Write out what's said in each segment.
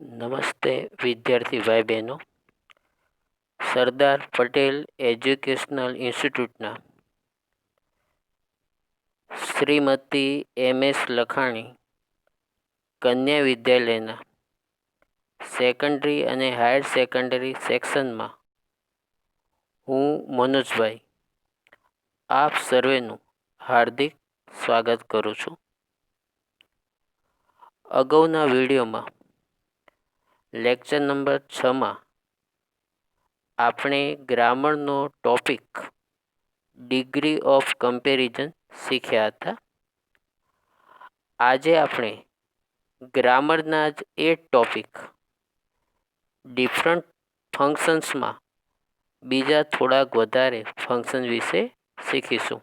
નમસ્તે વિદ્યાર્થી ભાઈ બહેનો. સરદાર પટેલ એજ્યુકેશનલ ઇન્સ્ટિટ્યૂટના શ્રીમતી MS લખાણી કન્યા વિદ્યાલયના સેકન્ડરી અને હાયર સેકન્ડરી સેક્શનમાં હું મનોજભાઈ આપ સર્વેનું હાર્દિક સ્વાગત કરું છું. અગાઉના વિડીયોમાં લેક્ચર નંબર 6માં આપણે ગ્રામરનો ટોપિક ડિગ્રી ઓફ કમ્પેરિઝન શીખ્યા હતા. આજે આપણે ગ્રામરના જ એ ટોપિક ડિફરન્ટ ફંક્શન્સમાં બીજા થોડાક વધારે ફંક્શન વિશે શીખીશું.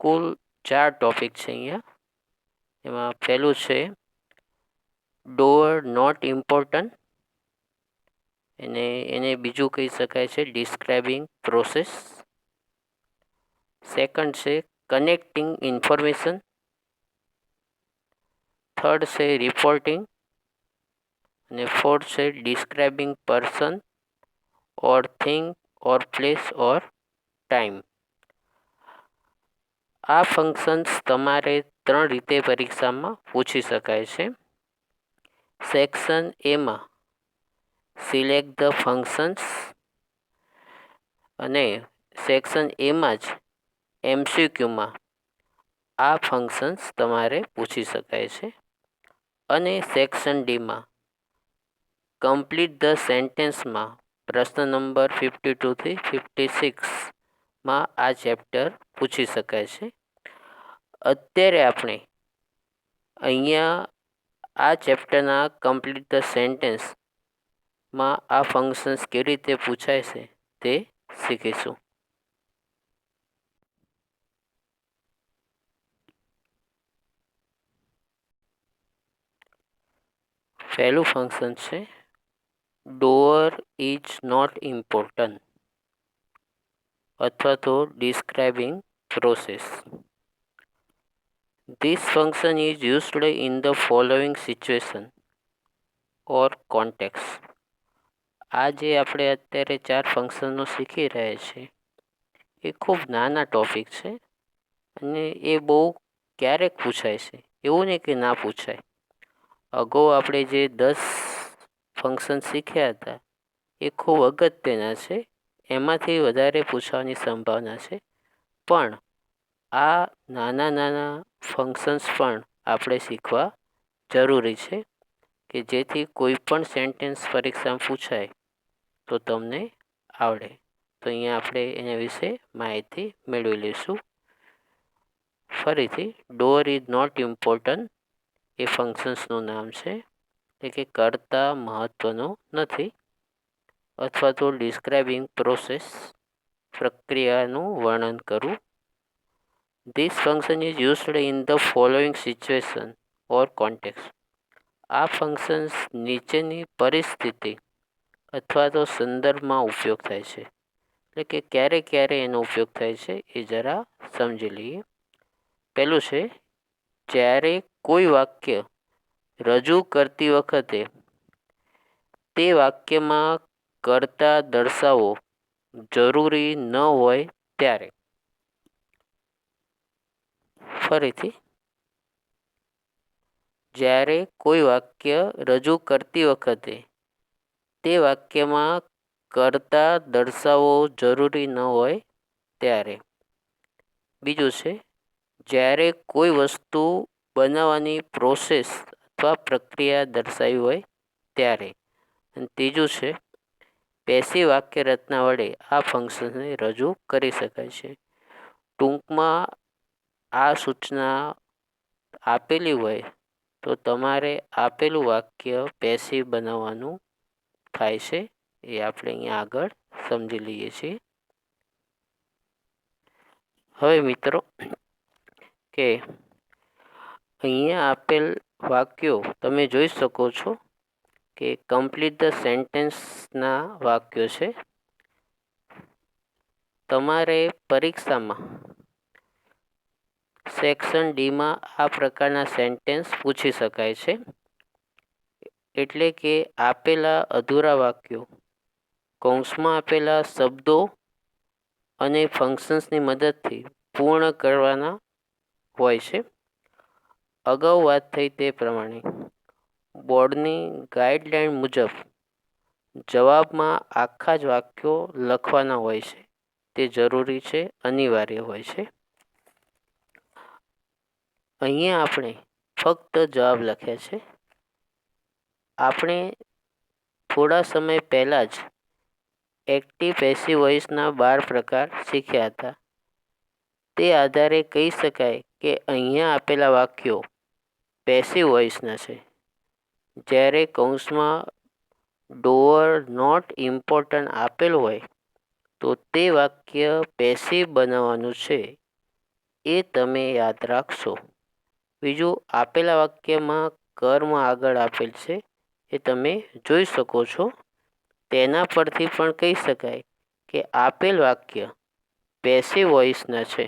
કુલ 4 ટોપિક છે અહીંયા. એમાં પહેલું છે ડોઅર નોટ ઇમ્પોર્ટન્ટ, એને બીજું કહી શકાય છે ડિસ્ક્રાઇબિંગ પ્રોસેસ. સેકન્ડ છે કનેક્ટિંગ ઇન્ફોર્મેશન. થર્ડ છે રિપોર્ટિંગ અને ફોર્થ છે ડિસ્ક્રાઇબિંગ પર્સન ઓર થિંગ ઓર પ્લેસ ઓર ટાઈમ. આ ફંક્શન્સ તમારે 3 રીતે પરીક્ષામાં પૂછી શકાય છે. સેક્શન એમાં સિલેક્ટ ધ ફંક્શન્સ અને સેક્શન એમાં જ MCQમાં આ ફંક્શન્સ તમારે પૂછી શકાય છે. અને સેક્શન ડીમાં કમ્પ્લીટ ધ સેન્ટેન્સમાં પ્રશ્ન નંબર 52 થી 56માં આ ચેપ્ટર પૂછી શકાય છે. અત્યારે આપણે અહીંયા આ ચેપ્ટરના કમ્પ્લીટ ધ સેન્ટેન્સમાં આ ફંક્શન્સ કેવી રીતે પૂછાય છે તે શીખીશું. પહેલું ફંક્શન છે ડોઅર ઇઝ નોટ ઇમ્પોર્ટન્ટ અથવા તો describing process. This function is used in the following situation or context. આ જે આપણે અત્યારે 4 ફંક્શનો શીખી રહ્યા છીએ એ ખૂબ નાના ટોપિક છે અને એ બહુ ક્યારેક પૂછાય છે, એવું નહીં કે ના પૂછાય. અગાઉ આપણે જે 10 ફંક્શન શીખ્યા હતા એ ખૂબ અગત્યના છે, એમાંથી વધારે પૂછવાની સંભાવના છે. પણ આ નાના ફંક્શન્સ પણ આપણે શીખવા જરૂરી છે કે જેથી કોઈ પણ સેન્ટેન્સ પરીક્ષામાં પૂછાય તો તમને આવડે. તો અહીંયા આપણે એના વિશે માહિતી મેળવી લઈશું. ફરીથી ડોઅર ઇઝ નોટ ઇમ્પોર્ટન્ટ એ ફંક્શન્સનું નામ છે, એટલે કે કરતાં મહત્ત્વનું નથી. અથવા તો ડિસ્ક્રાઇબિંગ પ્રોસેસ, પ્રક્રિયાનું વર્ણન કરવું. This function is used in the following situation or context. આ ફંક્શન્સ નીચેની પરિસ્થિતિ અથવા તો સંદર્ભમાં ઉપયોગ થાય છે, એટલે કે ક્યારે એનો ઉપયોગ થાય છે એ જરા સમજી લઈએ. પહેલું છે જ્યારે કોઈ વાક્ય રજૂ કરતી વખતે તે વાક્યમાં કર્તા દર્શાવવો જરૂરી ન હોય ત્યારે. ફરીથી, જ્યારે કોઈ વાક્ય રજૂ કરતી વખતે તે વાક્યમાં કર્તા દર્શાવવો જરૂરી ન હોય ત્યારે. બીજું છે જ્યારે કોઈ વસ્તુ બનાવવાની પ્રોસેસ અથવા પ્રક્રિયા દર્શાવી હોય ત્યારે. અને ત્રીજું છે પેશી વાક્ય રચના વડે આ ફંક્શનને રજૂ કરી શકાય છે. ટૂંકમાં આ સૂચના આપેલી હોય તો તમારે આપેલું વાક્ય પેશી બનાવવાનું થાય છે, એ આપણે અહીંયા આગળ સમજી લઈએ છીએ. હવે મિત્રો કે અહીંયા આપેલ વાક્યો તમે જોઈ શકો છો કે કમ્પ્લીટ ધ સેન્ટેન્સના વાક્યો છે. તમારે પરીક્ષામાં સેક્શન ડીમાં આ પ્રકારના સેન્ટેન્સ પૂછી શકાય છે. એટલે કે આપેલા અધૂરા વાક્યો કૌંસમાં આપેલા શબ્દો અને ફંક્શન્સની મદદથી પૂર્ણ કરવાના હોય છે. અગાઉ વાત થઈ તે પ્રમાણે બોર્ડની ગાઈડલાઈન મુજબ જવાબમાં આખા જ વાક્યો લખવાના હોય છે. તે જરૂરી છે, અનિવાર્ય હોય છે. અહીંયા આપણે ફક્ત જવાબ લખ્યા છે. આપણે થોડા સમય પહેલાં જ એક્ટિવ પેસિવ વોઇસના 12 પ્રકાર શીખ્યા હતા. તે આધારે કહી શકાય કે અહીંયા આપેલા વાક્યો પેસિવ વોઇસના છે. જ્યારે કૌંસમાં ડોઅર નોટ ઇમ્પોર્ટન્ટ આપેલ હોય તો તે વાક્ય પેસિવ બનાવવાનું છે. એ તમે યાદ રાખશો. બીજું, આપેલા વાક્યમાં કર્મ આગળ આપેલ છે એ તમે જોઈ શકો છો. તેના પરથી પણ કહી શકાય કે આપેલ વાક્ય પેસિવ વોઇસના છે.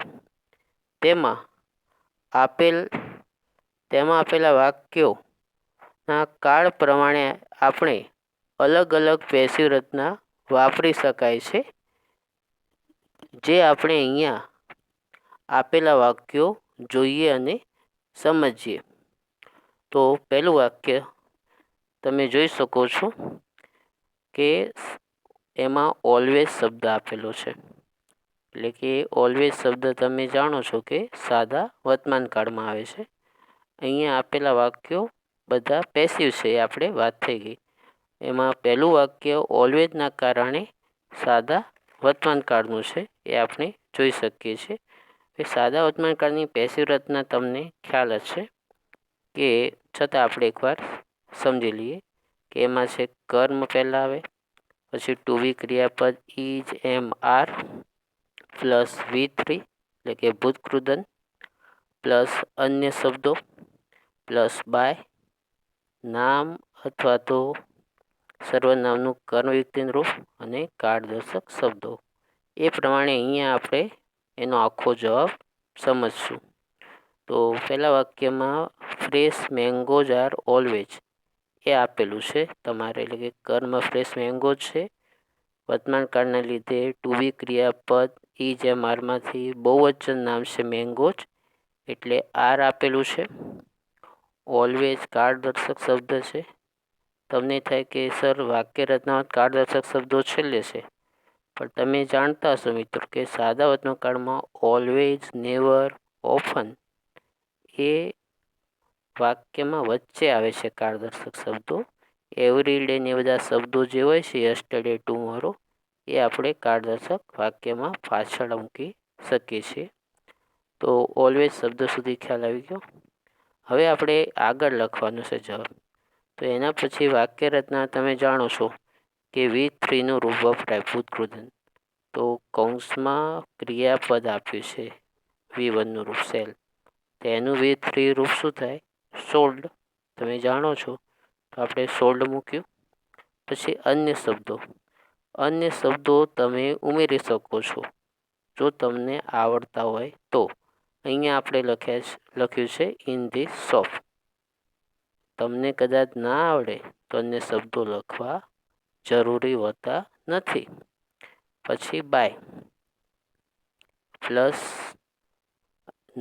તેમાં આપેલા વાક્યોના કાળ પ્રમાણે આપણે અલગ અલગ પેસિવ રચના વાપરી શકાય છે. જે આપણે અહીંયા આપેલા વાક્યો જોઈએ અને સમજીએ. તો પહેલું વાક્ય તમે જોઈ શકો છો કે એમાં ઓલવેઝ શબ્દ આપેલો છે. એટલે કે ઓલવેઝ શબ્દ તમે જાણો છો કે સાદા વર્તમાન કાળમાં આવે છે. અહીંયા આપેલા વાક્યો બધા પેસિવ છે, એ આપણે વાત થઈ ગઈ. એમાં પહેલું વાક્ય ઓલવેઝના કારણે સાદા વર્તમાન કાળનું છે, એ આપણે જોઈ શકીએ છીએ. એ સાદા વર્તમાન કાળની પેસિવ રચના તમને ખ્યાલ હશે કે છતાં આપણે એકવાર સમજી લઈએ કે એમાં છે કર્મ પહેલાં આવે, પછી ટુ બી ક્રિયાપદ is, M, R plus V3 એટલે કે ભૂતકૃદન પ્લસ અન્ય શબ્દો પ્લસ બાય નામ અથવા તો સર્વનામનું કર્મયુક્તિનું રૂપ અને કાળદર્શક શબ્દો. એ પ્રમાણે અહીંયા આપણે એનો આખો જવાબ સમજશું. તો પહેલા વાક્યમાં ફ્રેશ મેંગોઝ આર ઓલવેઝ એ આપેલું છે તમારે, એટલે કે કર્મ ફ્રેશ મેંગોઝ છે. વર્તમાન કાળના લીધે ટુ બી ક્રિયાપદ ઇઝ, એમ, આરમાંથી બહુવચન નામ છે મેંગોઝ એટલે આર આપેલું છે. ઓલવેઝ કાળદર્શક શબ્દ છે. તમને થાય કે સર વાક્ય રચનામાં કાળદર્શક શબ્દો છેલ્લે છે, પણ તમે જાણતા હશો મિત્રો કે સાદા વર્તમાન કાળમાં ઓલવેઝ, નેવર, ઓફન એ વાક્યમાં વચ્ચે આવે છે કાળદર્શક શબ્દો. એવરી ડે ને એ બધા શબ્દો જે હોય છે યસ્ટરડે, ટુમોરો, એ આપણે કાળદર્શક વાક્યમાં પાછળ મૂકી શકીએ છીએ. તો ઓલવેઝ શબ્દ સુધી ખ્યાલ આવી ગયો. હવે આપણે આગળ લખવાનું છે જવાબ. તો એના પછી વાક્ય રચના તમે જાણો છો કે V3નું રૂપ વપરાય ભૂતકૃદન. તો કૌંસમાં ક્રિયાપદ આપ્યું છે V1નું રૂપ સેલ, તો એનું V3 રૂપ શું થાય? સોલ્ડ. તમે જાણો છો તો આપણે સોલ્ડ મૂક્યું. પછી અન્ય શબ્દો તમે ઉમેરી શકો છો જો તમને આવડતા હોય તો. અહીંયા આપણે લખ્યું છે ઇન ધીસ શોપ. તમને કદાચ ના આવડે તો અન્ય શબ્દો લખવા જરૂરી હોતા નથી. પછી બાય પ્લસ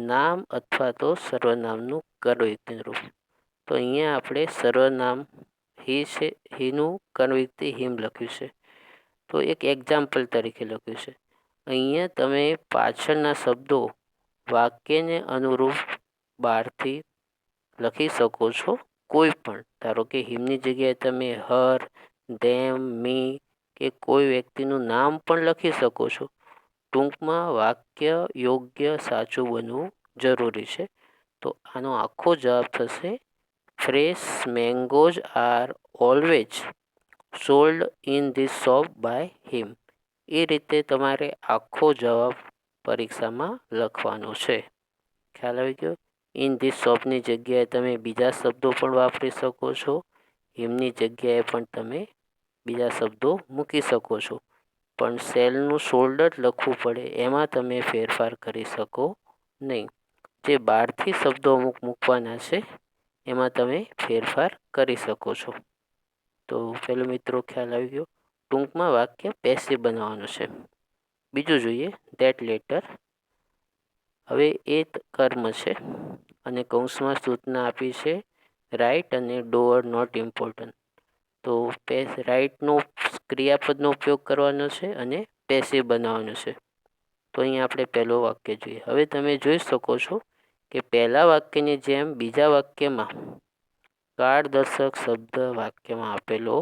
નામ અથવા તો સર્વનામનું કર્મયુક્તિનું રૂપ. તો અહીંયા આપણે સર્વનામ હી છે, હીનું કર્મયુક્તિ હિમ લખ્યું છે. તો એક એક્ઝામ્પલ તરીકે લખ્યું છે. અહીંયા તમે પાછળના શબ્દો વાક્યને અનુરૂપ બહારથી લખી શકો છો. કોઈ પણ, ધારો કે હિમની જગ્યાએ તમે હર, ધેમ, મી કે કોઈ વ્યક્તિનું નામ પણ લખી શકો છો. ટૂંકમાં વાક્ય યોગ્ય સાચું બનવું જરૂરી છે. તો આનો આખો જવાબ થશે fresh mangoes are always sold in this shop by him. એ રીતે તમારે આખો જવાબ પરીક્ષામાં લખવાનો છે. ખ્યાલ આવી ગયો? ઇન ધીસ શોપની જગ્યાએ તમે બીજા શબ્દો પણ વાપરી શકો છો. હિમની જગ્યાએ પણ તમે બીજા શબ્દો મૂકી શકો છો. પણ સેલનું સોલ્ડ જ લખવું પડે, એમાં તમે ફેરફાર કરી શકો નહીં. જે બહારથી શબ્દો અમુક મૂકવાના છે એમાં તમે ફેરફાર કરી શકો છો. તો પેલો મિત્રો ખ્યાલ આવી ગયો. ટૂંકમાં વાક્ય પેસિવ બનાવવાનું છે. બીજું જોઈએ, ધેટ લેટર. હવે એ કર્મ છે અને કૌંસમાં સૂચના આપી છે રાઇટ અને ડુ ઓર નોટ ઇમ્પોર્ટન્ટ. તો રાઇટનો ક્રિયાપદનો ઉપયોગ કરવાનો છે અને પેસિવ બનાવવાનું છે. તો અહીંયા આપણે પહેલો વાક્ય જોઈએ. હવે તમે જોઈ શકો છો કે પહેલા વાક્યની જેમ બીજા વાક્યમાં કાળદર્શક શબ્દ વાક્યમાં આપેલો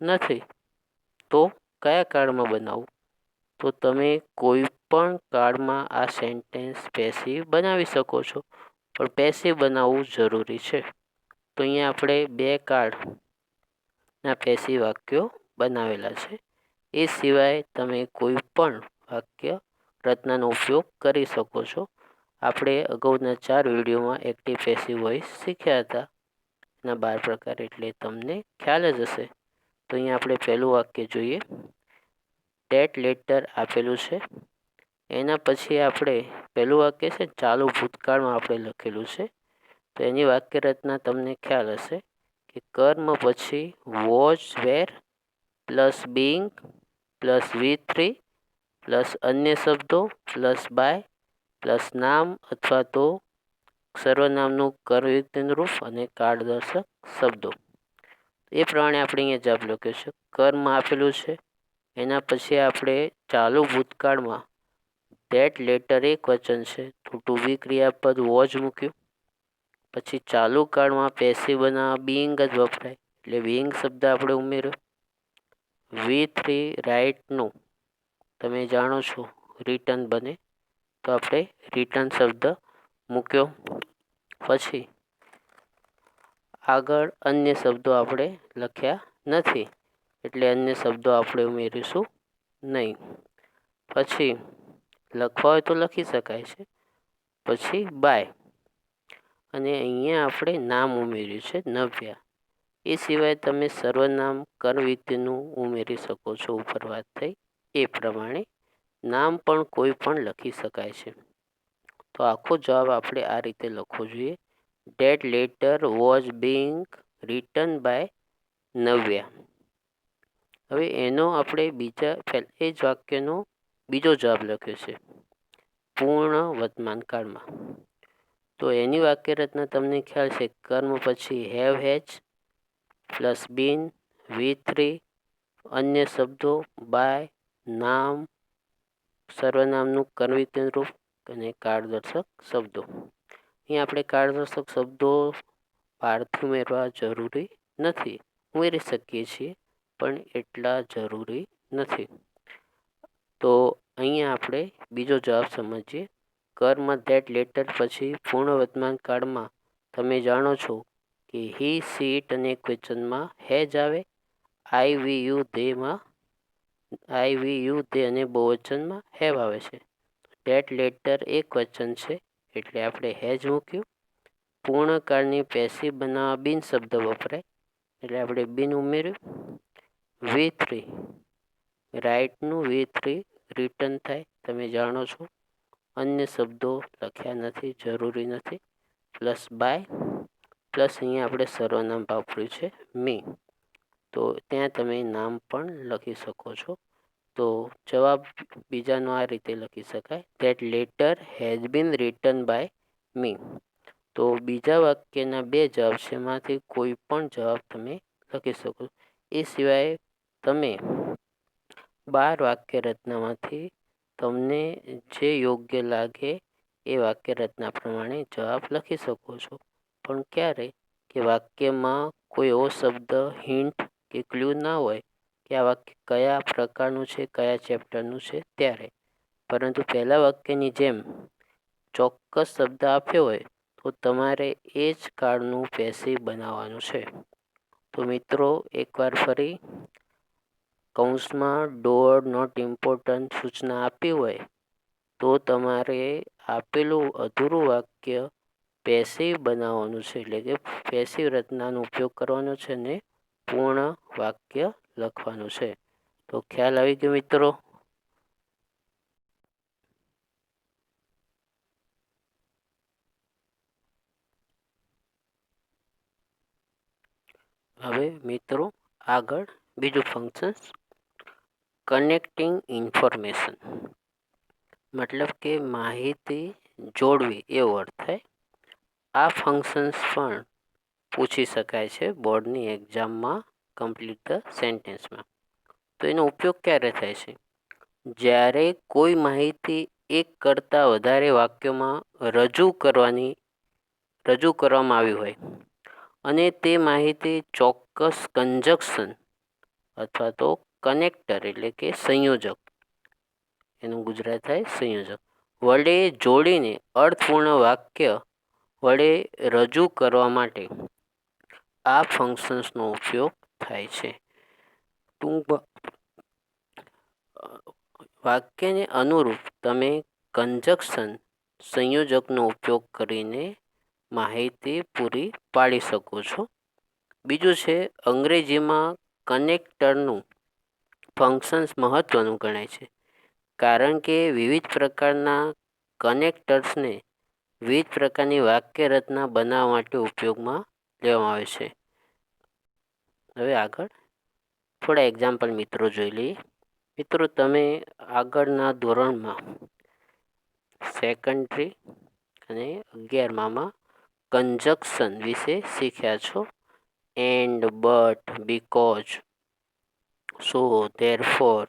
નથી. તો કયા કાળમાં બનાવવું? તો તમે કોઈ પણ કાળમાં આ સેન્ટેન્સ પેસિવ બનાવી શકો છો, પણ પેસિવ બનાવવું જરૂરી છે. તો અહીંયા આપણે બે કાળના પેસિવ વાક્યો બનાવેલા છે. એ સિવાય તમે કોઈ પણ વાક્ય રચનાનો ઉપયોગ કરી શકો છો. આપણે અગાઉના 4 વિડીયોમાં એક્ટિવ પેસિવ વોઇસ શીખ્યા હતા. એના 12 પ્રકાર, એટલે તમને ખ્યાલ જ હશે. તો અહીંયા આપણે પહેલું વાક્ય જોઈએ. ધેટ લેટર આપેલું છે. એના પછી આપણે પહેલું વાક્ય છે ચાલુ ભૂતકાળમાં આપણે લખેલું છે. તો એની વાક્ય રચના તમને ખ્યાલ હશે કે કર્મ પછી was, wear plus Bing plus V3 plus અન્ય શબ્દો પ્લસ બાય પ્લસ નામ અથવા તો સર્વનામનું કર્મયુક્તનું રૂપ અને કાળદર્શક શબ્દો. એ પ્રમાણે આપણે અહીંયા જવાબ લખ્યો છે. કર્મ આપેલું છે. એના પછી આપણે ચાલુ ભૂતકાળમાં ધેટ લેટર એક વચન છે, તો ટુ બી ક્રિયાપદ વોઝ મૂક્યું. પછી ચાલુ કાળમાં પેસિવ બનાવવા બિંગ જ વપરાય, એટલે બિંગ શબ્દ આપણે ઉમેર્યો. V3 રાઇટનું તમે જાણો છો રિટર્ન બને, તો આપણે રિટર્ન શબ્દ મૂક્યો. પછી આગળ અન્ય શબ્દો આપણે લખ્યા નથી, એટલે અન્ય શબ્દો આપણે ઉમેરીશું નહીં. પછી લખવા હોય તો લખી શકાય છે. પછી બાય અને અહીંયા આપણે નામ ઉમેર્યું છે નવ્યા. એ સિવાય તમે સર્વનામ કર્મયુક્તનું ઉમેરી શકો છો. ઉપર વાત થઈ એ પ્રમાણે નામ પણ કોઈ પણ લખી શકાય છે. તો આખો જવાબ આપણે આ રીતે લખવો જોઈએ. That letter was being written by Navya. હવે એનો આપણે એ જ વાક્યનો બીજો જવાબ લખ્યો છે પૂર્ણ વર્તમાન કાળમાં. તો એની વાક્ય રચના તમને ખ્યાલ છે. કર્મ પછી have, Hage plus bin, V3 અન્ય શબ્દો બાય નામ સર્વનામનું કર્મયુક્તનું રૂપ અને કાળદર્શક શબ્દો. અહીંયા આપણે કાળદર્શક શબ્દો બહારથી ઉમેરવા જરૂરી નથી. ઉમેરી શકીએ છીએ પણ એટલા જરૂરી નથી. તો અહીંયા આપણે બીજો જવાબ સમજીએ. કર્મ ધેટ લેટર પછી પૂર્ણ વર્તમાન કાળમાં તમે જાણો છો કે હી, સી, ઇટ અને ક્વેશ્ચનમાં હેજ આવે. આઈ, વી, યુ, ધે અને બહુવચનમાં હેવ આવે છે. ધેટ લેટર એક વચન છે, એટલે આપણે હેજ મૂક્યું. પૂર્ણકાળની પેસિવ બનાવવા બિન શબ્દ વપરાય, એટલે આપણે બિન ઉમેર્યું. V3 રાઇટનું V3 રિટર્ન થાય, તમે જાણો છો. અન્ય શબ્દો લખ્યા નથી, જરૂરી નથી. પ્લસ બાય પ્લસ અહીંયા આપણે સર્વનામ વાપર્યું છે મી, તો ત્યાં તમે નામ પણ લખી શકો છો. તો જવાબ બીજાનો આ રીતે લખી શકાય. That letter has been written by me. તો બીજા વાક્યના બે જવાબ છે, એમાંથી કોઈ પણ જવાબ તમે લખી શકો. એ સિવાય તમે 12 વાક્ય રચનામાંથી તમને જે યોગ્ય લાગે એ વાક્ય રચના પ્રમાણે જવાબ લખી શકો છો. પણ ક્યારે કે વાક્યમાં કોઈ એવો શબ્દ, હિન્ટ કે ક્લુ ના હોય કે આ વાક્ય કયા પ્રકારનું છે, કયા ચેપ્ટરનું છે ત્યારે. પરંતુ પહેલા વાક્યની જેમ ચોક્કસ શબ્દ આપ્યો હોય તો તમારે એ જ કાળનું પેસિવ બનાવવાનું છે. તો મિત્રો એકવાર ફરી કૌંસમાં ડુ ઓર નોટ ઇમ્પોર્ટન્ટ સૂચના આપી હોય તો તમારે આપેલું અધૂરું વાક્ય પેસિવ બનાવવાનું છે, એટલે કે પેસિવ રચનાનો ઉપયોગ કરવાનો છે અને પૂર્ણ વાક્ય લખવાનું છે. તો ખ્યાલ આવી ગયો મિત્રો? હવે મિત્રો આગળ બીજું ફંક્શન કનેક્ટિંગ ઇન્ફોર્મેશન, મતલબ કે માહિતી જોડવી એવો અર્થ થાય. આ ફંક્શન્સ પણ પૂછી શકાય છે બોર્ડની એક્ઝામમાં કમ્પ્લીટ ધ સેન્ટેન્સમાં. તો એનો ઉપયોગ ક્યારે થાય છે? જ્યારે કોઈ માહિતી એક કરતાં વધારે વાક્યોમાં રજૂ કરવામાં આવી હોય અને તે માહિતી ચોક્કસ કંજક્શન અથવા તો કનેક્ટર એટલે કે સંયોજક, એનું ગુજરાત થાય સંયોજક, વડે જોડીને અર્થપૂર્ણ વાક્ય વડે રજૂ કરવા માટે આ ફંક્શન્સનો ઉપયોગ થાય છે. ટૂંકમાં વાક્યને અનુરૂપ તમે કંજક્શન સંયોજકનો ઉપયોગ કરીને માહિતી પૂરી પાડી શકો છો. બીજું છે અંગ્રેજીમાં કનેક્ટરનું ફંક્શન્સ મહત્ત્વનું ગણાય છે, કારણ કે વિવિધ પ્રકારના કનેક્ટર્સને વિવિધ પ્રકારની વાક્ય રચના બનાવવા માટે ઉપયોગમાં લેવામાં આવે છે. હવે આગળ થોડા એક્ઝામ્પલ મિત્રો જોઈ લઈએ. મિત્રો, તમે આગળના ધોરણમાં સેકન્ડરી અને 11માં કંજક્શન વિશે શીખ્યા છો. And, but, because, so, therefore,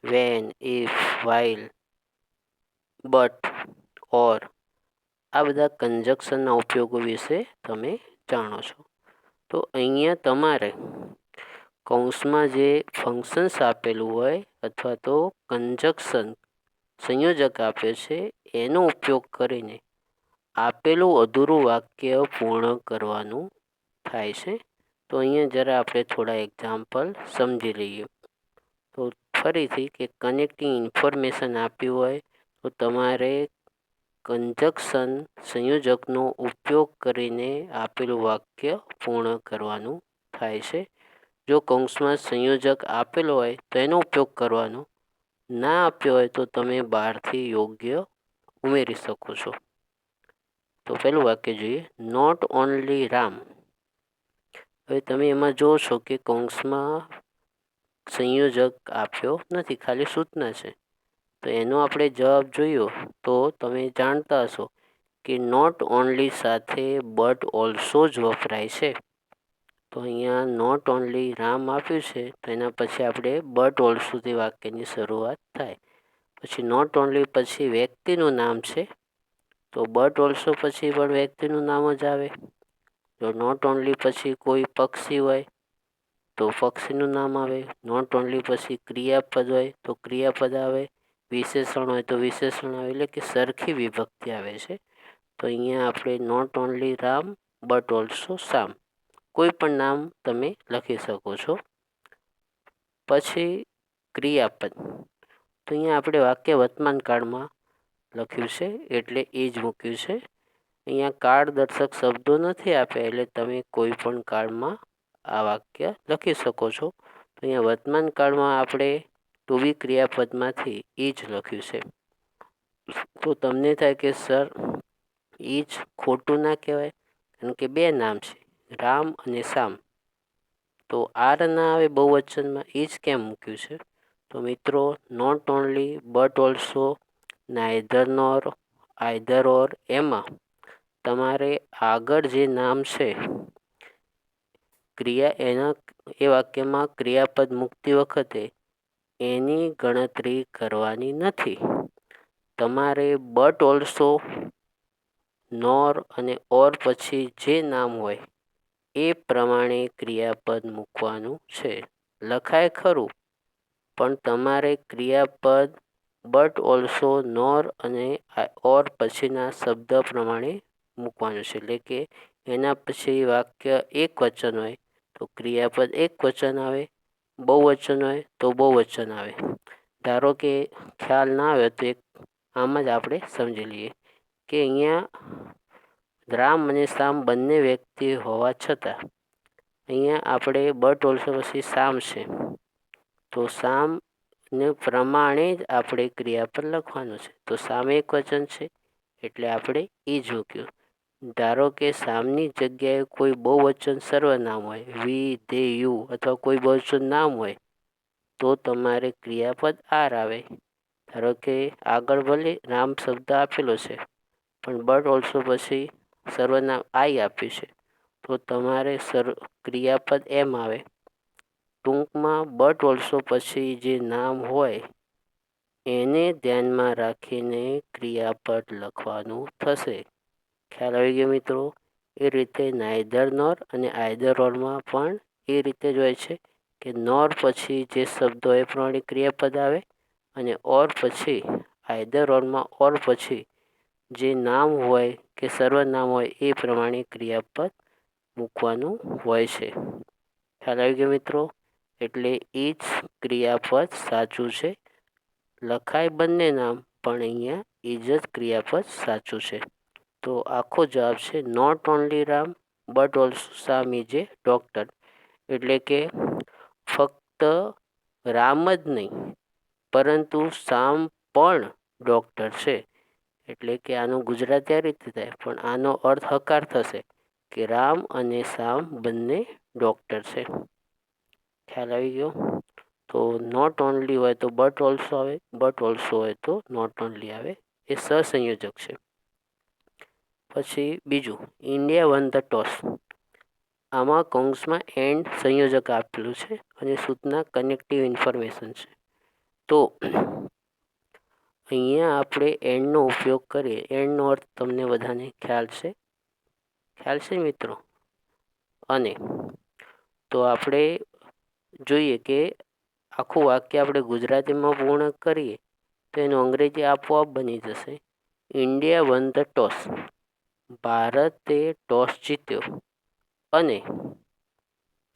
when, if, while, but, or, આ બધા કંજક્શનના ઉપયોગો વિશે તમે જાણો છો. તો અહીંયા તમારે કૌંસમાં જે ફંક્શન્સ આપેલું હોય અથવા તો કંજક્શન સંયોજક આપ્યો છે એનો ઉપયોગ કરીને આપેલું અધૂરું વાક્ય પૂર્ણ કરવાનું થાય છે. તો અહીંયા જરા આપણે થોડા એક્ઝામ્પલ સમજી લઈએ. તો ફરીથી કે કનેક્ટિંગ ઇન્ફોર્મેશન આપ્યું હોય તો તમારે કંજક્શન સંયોજકનો ઉપયોગ કરીને આપેલું વાક્ય પૂર્ણ કરવાનું થાય છે. જો કૌંસમાં સંયોજક આપેલો હોય તો એનો ઉપયોગ કરવાનો, ના આપ્યો હોય તો તમે બહારથી યોગ્ય ઉમેરી શકો છો. તો પહેલું વાક્ય જોઈએ, નોટ ઓનલી રામ. હવે તમે એમાં જુઓ છો કે કૌંસમાં સંયોજક આપ્યો નથી, ખાલી સૂચના છે. તો એનો આપણે જવાબ જોયો તો તમે જાણતા હશો કે નોટ ઓનલી સાથે બટ ઓલ્સો જ વપરાય છે. તો અહીંયા નોટ ઓનલી રામ આપ્યું છે તો એના પછી આપણે બટ ઓલ્સોથી વાક્યની શરૂઆત થાય. પછી નોટ ઓનલી પછી વ્યક્તિનું નામ છે તો બટ ઓલ્સો પછી પણ વ્યક્તિનું નામ જ આવે. જો નોટ ઓનલી પછી કોઈ પક્ષી હોય તો પક્ષીનું નામ આવે. નોટ ઓનલી પછી ક્રિયાપદ હોય તો ક્રિયાપદ આવે. વિશેષણ હોય તો વિશેષણ આવે. એટલે કે સરખી વિભક્તિ આવે છે. તો અહીંયા આપણે not only Ram but also Shyam, કોઈ પણ નામ તમે લખી શકો છો. પછી ક્રિયાપદ, તો અહીંયા આપણે વાક્ય વર્તમાન કાળમાં લખ્યું છે એટલે એ જ મૂક્યું છે. અહીંયા કાળ દર્શક શબ્દો નથી આપ્યા એટલે તમે કોઈ પણ કાળમાં આ વાક્ય લખી શકો છો. તો અહીંયા વર્તમાન કાળમાં આપણે ટુ બી ક્રિયાપદમાંથી એ જ લખ્યું છે. તો તમને થાય કે સર એ જ ખોટું ના કહેવાય, કારણ કે બે નામ છે રામ અને શ્યામ, તો આર ના આવે બહુવચનમાં, એ જ કેમ મૂક્યું છે? તો મિત્રો, not only but also, neither nor, either or, એમાં તમારે આગળ જે નામ છે એ વાક્યમાં ક્રિયાપદ મૂકતી વખતે એની ગણતરી કરવાની નથી. તમારે બટ ઓલ્સો, નોર અને ઓર પછી જે નામ હોય એ પ્રમાણે ક્રિયાપદ મૂકવાનું છે. લખાય ખરું પણ તમારે ક્રિયાપદ બટ ઓલ્સો, નોર અને ઓર પછીના શબ્દ પ્રમાણે મૂકવાનું છે. એટલે કે એના પછી વાક્ય એક વચન હોય તો ક્રિયાપદ એક વચન આવે, બહુવચન હોય તો બહુવચન આવે. ધારો કે ખ્યાલ ના આવે તો આમ જ આપણે સમજી લઈએ કે અહીંયા રામ અને શ્યામ બંને વ્યક્તિ હોવા છતાં અહીંયા આપણે બટ ઓલ્સો પછી શ્યામ છે તો શ્યામને પ્રમાણે જ આપણે ક્રિયાપદ લખવાનું છે. તો શ્યામ એક વચન છે એટલે આપણે એ જ મૂક્યું. ધારો કે સામની જગ્યાએ કોઈ બહુવચન સર્વનામ હોય, વી, ધે, યુ અથવા કોઈ બહુવચન નામ હોય તો તમારે ક્રિયાપદ આર આવે. ધારો કે આગળ ભલે રામ શબ્દ આપેલો છે પણ બટ ઓલ્સો પછી સર્વનામ આઈ આપ્યું છે તો તમારે ક્રિયાપદ એમ આવે. ટૂંકમાં બટ ઓલ્સો પછી જે નામ હોય એને ધ્યાનમાં રાખીને ક્રિયાપદ લખવાનું થશે. ખ્યાલ આવી ગયો મિત્રો? એ રીતે નાઈધર નોર અને આઈધર ઓરમાં પણ એ રીતે જ હોય છે કે નોર પછી જે શબ્દ હોય એ પ્રમાણે ક્રિયાપદ આવે અને ઓર પછી આઈધર ઓરમાં ઓર પછી જે નામ હોય કે સર્વનામ હોય એ પ્રમાણે ક્રિયાપદ મૂકવાનું હોય છે. ખ્યાલ આવી ગયો મિત્રો? એટલે એ જ ક્રિયાપદ સાચું છે. લખાય બંને નામ પણ અહીંયા એ જ ક્રિયાપદ સાચું છે. તો આખો જવાબ છે not only Ram but also Sam is a doctor. એટલે કે ફક્ત રામ જ નહીં પરંતુ સામ પણ ડૉક્ટર છે. એટલે કે આનું ગુજરાતી આ રીતે થાય પણ આનો અર્થ હકાર થશે કે રામ અને સામ બંને ડૉક્ટર છે. ખ્યાલ આવી ગયો? તો નોટ ઓનલી હોય તો બટ ઓલ્સો આવે, બટ ઓલ્સો હોય તો નોટ ઓનલી આવે. એ સહસંયોજક છે. પછી બીજું, ઇન્ડિયા વન ધ ટોસ. આમાં કૌંસમાં એન્ડ સંયોજક આપેલું છે અને સૂચના કનેક્ટિવ ઇન્ફોર્મેશન છે. તો અહીંયા આપણે એન્ડનો ઉપયોગ કરીએ. એન્ડનો અર્થ તમને બધાને ખ્યાલ છે? ખ્યાલ છે મિત્રો? અને તો આપણે જોઈએ કે આખું વાક્ય આપણે ગુજરાતીમાં પૂર્ણ કરીએ તો એનું અંગ્રેજી આપોઆપ બની જશે. India won the toss. ભારતે ટોસ જીત્યો અને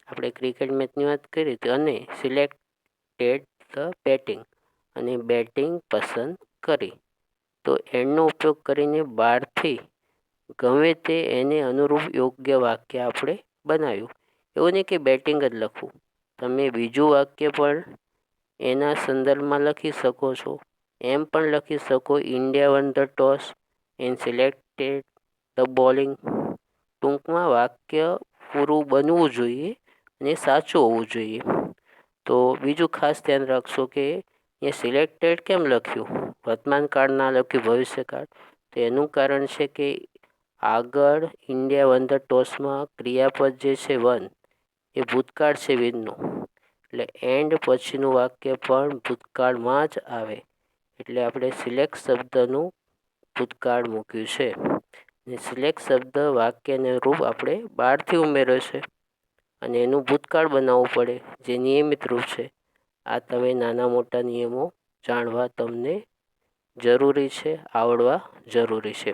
આપણે ક્રિકેટ મેચની વાત કરી હતી અને સિલેક્ટેડ ધ બેટિંગ અને બેટિંગ પસંદ કરી. તો એન્ડનો ઉપયોગ કરીને બહારથી ગમે તે એને અનુરૂપ યોગ્ય વાક્ય આપણે બનાવ્યું. એવું નહીં કે બેટિંગ જ લખવું, તમે બીજું વાક્ય પણ એના સંદર્ભમાં લખી શકો છો. એમ પણ લખી શકો India won the toss and selected the bowling. ટૂંકમાં વાક્ય પૂરું બનવું જોઈએ અને સાચું હોવું જોઈએ. તો બીજું ખાસ ધ્યાન રાખશો કે એ સિલેક્ટેડ કેમ લખ્યું, વર્તમાન કાળ ના લખ્યું ભવિષ્યકાળ? તો એનું કારણ છે કે આગળ ઇન્ડિયા વન ધ ટોસમાં ક્રિયાપદ જે છે વન એ ભૂતકાળ છે વિનનું. એટલે એન્ડ પછીનું વાક્ય પણ ભૂતકાળમાં જ આવે. એટલે આપણે સિલેક્ટ શબ્દનું ભૂતકાળ મૂક્યું છે. અને સિલેક્ટ શબ્દ વાક્યને રૂપ આપણે બહારથી ઉમેર્યો છે અને એનું ભૂતકાળ બનાવવું પડે જે નિયમિત રૂપ છે. આ તમે નાના મોટા નિયમો જાણવા તમને જરૂરી છે, આવડવા જરૂરી છે.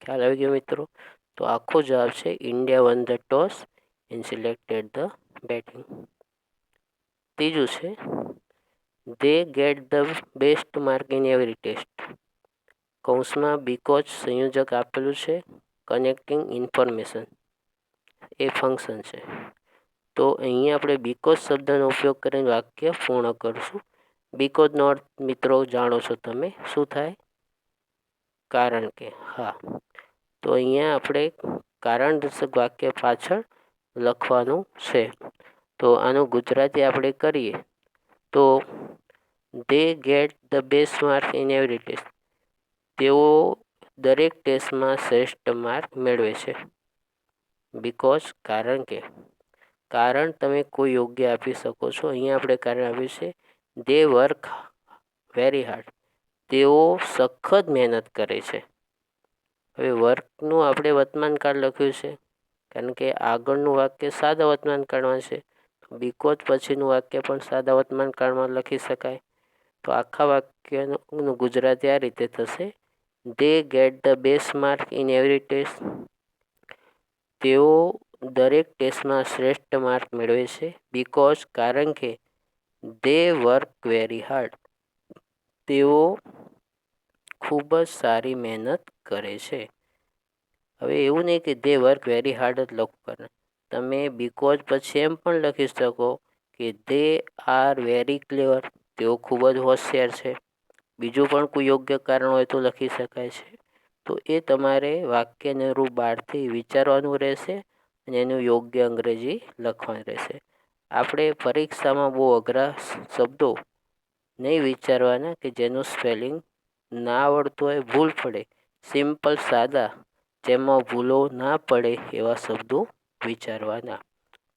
ખ્યાલ આવી ગયો મિત્રો? તો આખો જવાબ છે India won the toss and selected the batting. ત્રીજું છે they get the best mark in every test. કૌંસમાં બીકોઝ સંયોજક આપેલું છે, કનેક્ટિંગ ઇન્ફોર્મેશન એ ફંક્શન છે. તો અહીંયા આપણે બીકોઝ શબ્દનો ઉપયોગ કરીને વાક્ય પૂર્ણ કરીશું. બીકોઝનો અર્થ મિત્રો જાણો છો તમે, શું થાય? કારણ કે. હા, તો અહીંયા આપણે કારણદર્શક વાક્ય પાછળ લખવાનું છે. તો આનું ગુજરાતી આપણે કરીએ તો they get the best mark in every test. તેઓ દરેક ટેસ્ટમાં શ્રેષ્ઠ માર્ક મેળવે છે. બીકોઝ કારણ કે. કારણ તમે કોઈ યોગ્ય આપી શકો છો. અહીંયા આપણે કારણ આપ્યું છે દે વર્ક વેરી હાર્ડ. તેઓ સખત મહેનત કરે છે. હવે વર્કનું આપણે વર્તમાન કાળ લખ્યું છે કારણ કે આગળનું વાક્ય સાદા વર્તમાન કાળમાં છે. બીકોઝ પછીનું વાક્ય પણ સાદા વર્તમાન કાળમાં લખી શકાય. તો આખા વાક્યનું ગુજરાતી આ રીતે થશે they get the best mark in every test. તેઓ દરેક ટેસ્ટમાં શ્રેષ્ઠ માર્ક મેળવે છે. બીકોઝ કારણ કે દે વર્ક વેરી હાર્ડ. તેઓ ખૂબ જ સારી મહેનત કરે છે. હવે એવું નહીં કે દે વર્ક વેરી હાર્ડ જ લખવું પડે. તમે બીકોઝ પછી એમ પણ લખી શકો કે દે આર વેરી ક્લેવર. તેઓ ખૂબ જ હોશિયાર છે. બીજું પણ કોઈ યોગ્ય કારણ હોય તો લખી શકાય છે. તો એ તમારે વાક્યને રૂપ બહારથી વિચારવાનું રહેશે અને એનું યોગ્ય અંગ્રેજી લખવાનું રહેશે. આપણે પરીક્ષામાં બહુ અઘરા શબ્દો નહીં વિચારવાના કે જેનું સ્પેલિંગ ના આવડતું હોય, ભૂલ પડે. સિમ્પલ સાદા જેમાં ભૂલો ના પડે એવા શબ્દો વિચારવાના.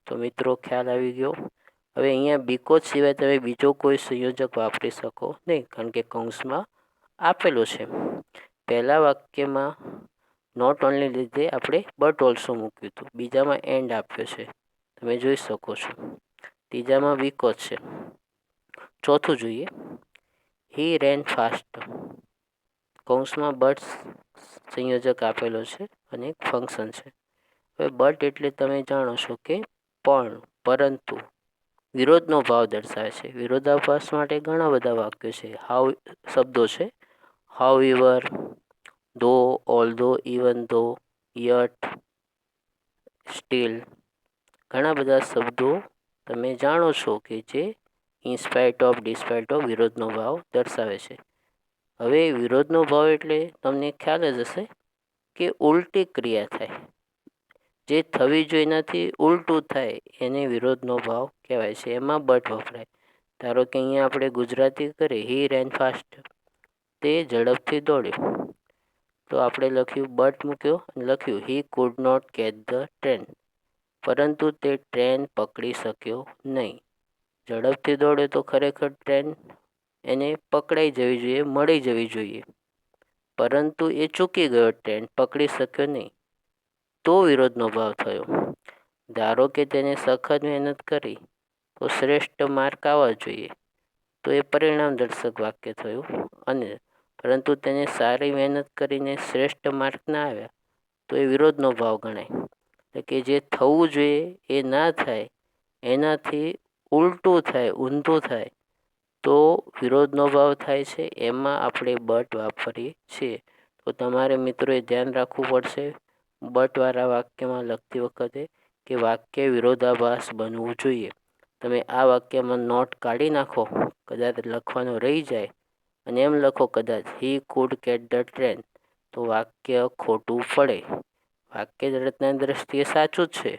તો મિત્રો ખ્યાલ આવી ગયો. હવે અહીંયા બીકોઝ સિવાય તમે બીજો કોઈ સંયોજક વાપરી શકો નહીં, કારણ કે કૌંસમાં આપેલું છે. પહેલા વાક્યમાં નોટ ઓનલી લીધે આપણે બટ ઓલ્સો મૂક્યું હતું. બીજામાં એન્ડ આપ્યો છે, તમે જોઈ શકો છો. ત્રીજામાં બીકોઝ છે. ચોથું જોઈએ, હી રેન ફાસ્ટ. કૌંસમાં બટ સંયોજક આપેલો છે અને એક ફંક્શન છે. હવે બટ એટલે તમે જાણો છો કે પણ, પરંતુ, વિરોધનો ભાવ દર્શાવે છે. વિરોધાભાસ માટે ઘણા બધા વાક્યો છે, હાઉ શબ્દો છે. હાઉ એવર, ધો, ઓલ્ધો, ઇવન ધો, યટ, સ્ટીલ, ઘણા બધા શબ્દો તમે જાણો છો કે જે ઇન્સ્પાઇટ ઓફ, ડિસ્પાઇટ ઓફ વિરોધનો ભાવ દર્શાવે છે. હવે વિરોધનો ભાવ એટલે તમને ખ્યાલ જ હશે કે ઉલટી ક્રિયા થાય, જે થવી જોઈએ નથી ઉલટું થાય એને વિરોધનો ભાવ કહેવાય છે. એમાં બટ વપરાય. ધારો કે અહીંયા આપણે ગુજરાતી કરીએ, હી રેન ફાસ્ટ, તે ઝડપથી દોડ્યો. તો આપણે લખ્યું બટ મૂક્યો અને લખ્યું he could not catch the train, પરંતુ તે ટ્રેન પકડી શક્યો નહીં. ઝડપથી દોડ્યો તો ખરેખર ટ્રેન એને પકડાઈ જવી જોઈએ, મળી જવી જોઈએ, પરંતુ એ ચૂકી ગયો, ટ્રેન પકડી શક્યો નહીં, તો વિરોધનો ભાવ થયો. ધારો કે તેને સખત મહેનત કરી તો શ્રેષ્ઠ માર્ક આવવા જોઈએ, તો એ પરિણામ દર્શક વાક્ય થયું. અને પરંતુ તેને સારી મહેનત કરીને શ્રેષ્ઠ માર્ક ના આવ્યા તો એ વિરોધનો ભાવ ગણાય. એટલે કે જે થવું જોઈએ એ ના થાય, એનાથી ઉલટું થાય, ઊંધું થાય, તો વિરોધનો ભાવ થાય છે. એમાં આપણે બટ વાપરીએ છીએ. તો તમારે મિત્રોએ ધ્યાન રાખવું પડશે બટવાળા વાક્યમાં લખતી વખતે કે વાક્ય વિરોધાભાસ બનવું જોઈએ. તમે આ વાક્યમાં નોટ કાઢી નાખો, કદાચ લખવાનું રહી જાય અને એમ લખો કદાચ he could catch the train, તો વાક્ય ખોટું પડે. વાક્ય રચના દ્રષ્ટિએ સાચું જ છે,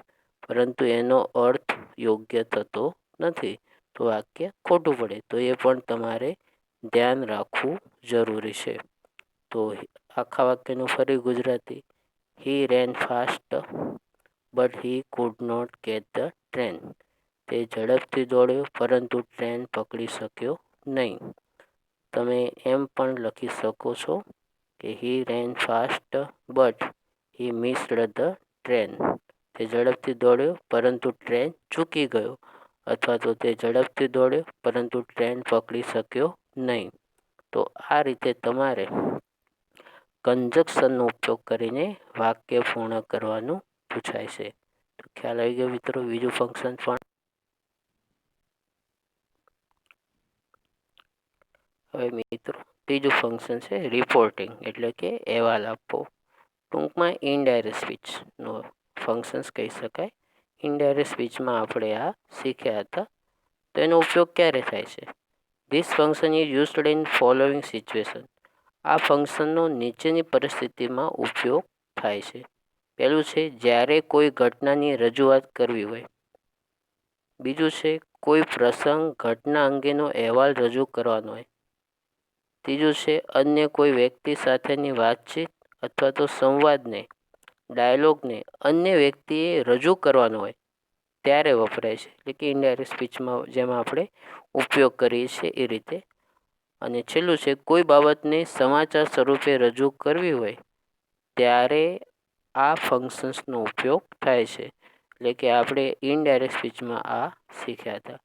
પરંતુ એનો અર્થ યોગ્ય થતો નથી, તો વાક્ય ખોટું પડે. તો એ પણ તમારે ધ્યાન રાખવું જરૂરી છે. તો આખા વાક્યનું ફરી Gujarati, he ran fast but he could not catch the train, તે ઝડપથી દોડ્યો પરંતુ ટ્રેન પકડી શક્યો નહીં. તમે એમ પણ લખી શકો છો કે he ran fast but he missed the train, તે ઝડપથી દોડ્યો પરંતુ ટ્રેન ચૂકી ગયો, અથવા તો તે ઝડપથી દોડ્યો પરંતુ ટ્રેન પકડી શક્યો નહીં. તો આ રીતે તમારે કંજક્શનનો ઉપયોગ કરીને વાક્ય પૂર્ણ કરવાનું પૂછાય છે. તો ખ્યાલ આવી ગયો મિત્રો. બીજું ફંક્શન પણ હવે મિત્રો ત્રીજું ફંક્શન છે રિપોર્ટિંગ, એટલે કે અહેવાલ આપવો. ટૂંકમાં ઇનડાયરેક્ટ સ્પીચનો ફંક્શન્સ કહી શકાય. ઇનડાયરેક્ટ સ્પીચમાં આપણે આ શીખ્યા હતા. તો એનો ઉપયોગ ક્યારે થાય છે? This function is used in following situation. આ ફંક્શનનો નીચેની પરિસ્થિતિમાં ઉપયોગ થાય છે. પહેલું છે જ્યારે કોઈ ઘટનાની રજૂઆત કરવી હોય. બીજું છે કોઈ પ્રસંગ, ઘટના અંગેનો અહેવાલ રજૂ કરવાનો હોય. ત્રીજું છે અન્ય કોઈ વ્યક્તિ સાથેની વાતચીત અથવા તો સંવાદને, ડાયલોગને અન્ય વ્યક્તિએ રજૂ કરવાનો હોય ત્યારે વપરાય છે. એટલે કે ઇનડાયરેક્ટ સ્પીચમાં જેમાં આપણે ઉપયોગ કરીએ છીએ એ રીતે. અને છેલ્લું છે કોઈ બાબતને સમાચાર સ્વરૂપે રજૂ કરવી હોય ત્યારે આ ફંક્શન્સનો ઉપયોગ થાય છે. એટલે કે આપણે ઇનડાયરેક્ટ સ્પીચમાં આ શીખ્યા હતા.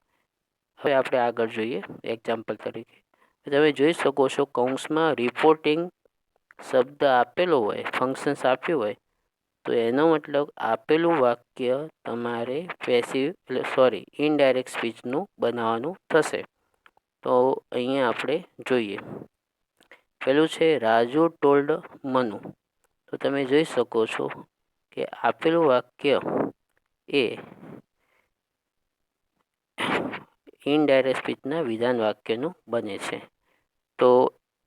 હવે આપણે આગળ જોઈએ એક્ઝામ્પલ તરીકે. તમે જોઈ શકો છો કૌંસમાં રિપોર્ટિંગ શબ્દ આપેલો હોય, ફંક્શન્સ આપ્યું હોય, તો એનો મતલબ આપેલું વાક્ય તમારે ઇનડાયરેક્ટ સ્પીચનું બનાવવાનું થશે. તો અહીંયા આપણે જોઈએ. પેલું છે રાજુ ટોલ્ડ મનુ. તો તમે જોઈ શકો છો કે આપેલું વાક્ય એ ઇનડાયરેક્ટ સ્પીચના વિધાન વાક્યનું બને છે. તો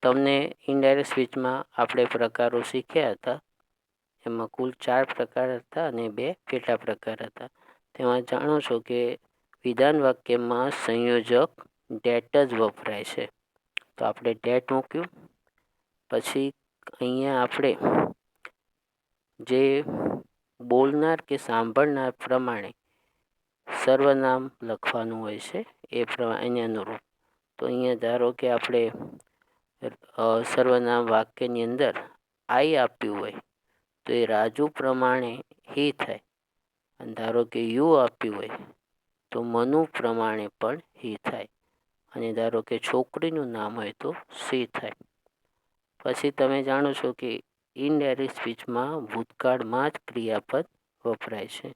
તમને ઇનડાયરેક્ટ સ્પીચમાં આપણે પ્રકારો શીખ્યા હતા. એમાં કુલ 4 પ્રકાર હતા અને 2 પેટા પ્રકાર હતા. તેમાં જાણો છો કે વિધાન વાક્યમાં સંયોજક ડેટ જ વપરાય છે. તો આપણે ડેટ મૂક્યું. પછી અહીંયા આપણે જે બોલનાર કે સાંભળનાર પ્રમાણે સર્વનામ લખવાનું હોય છે એ પ્રમાણે અનુરૂપ. તો અહીંયા ધારો કે આપણે સર્વનામ વાક્યની અંદર આઈ આપ્યું હોય તો એ રાજુ પ્રમાણે હી થાય. અને ધારો કે યુ આપ્યું હોય તો મનુ પ્રમાણે પણ હી થાય. અને ધારો કે છોકરીનું નામ હોય તો સી થાય. પછી તમે જાણો છો કે ઇનડાયરેક્ટ સ્પીચમાં ભૂતકાળમાં જ ક્રિયાપદ વપરાય છે.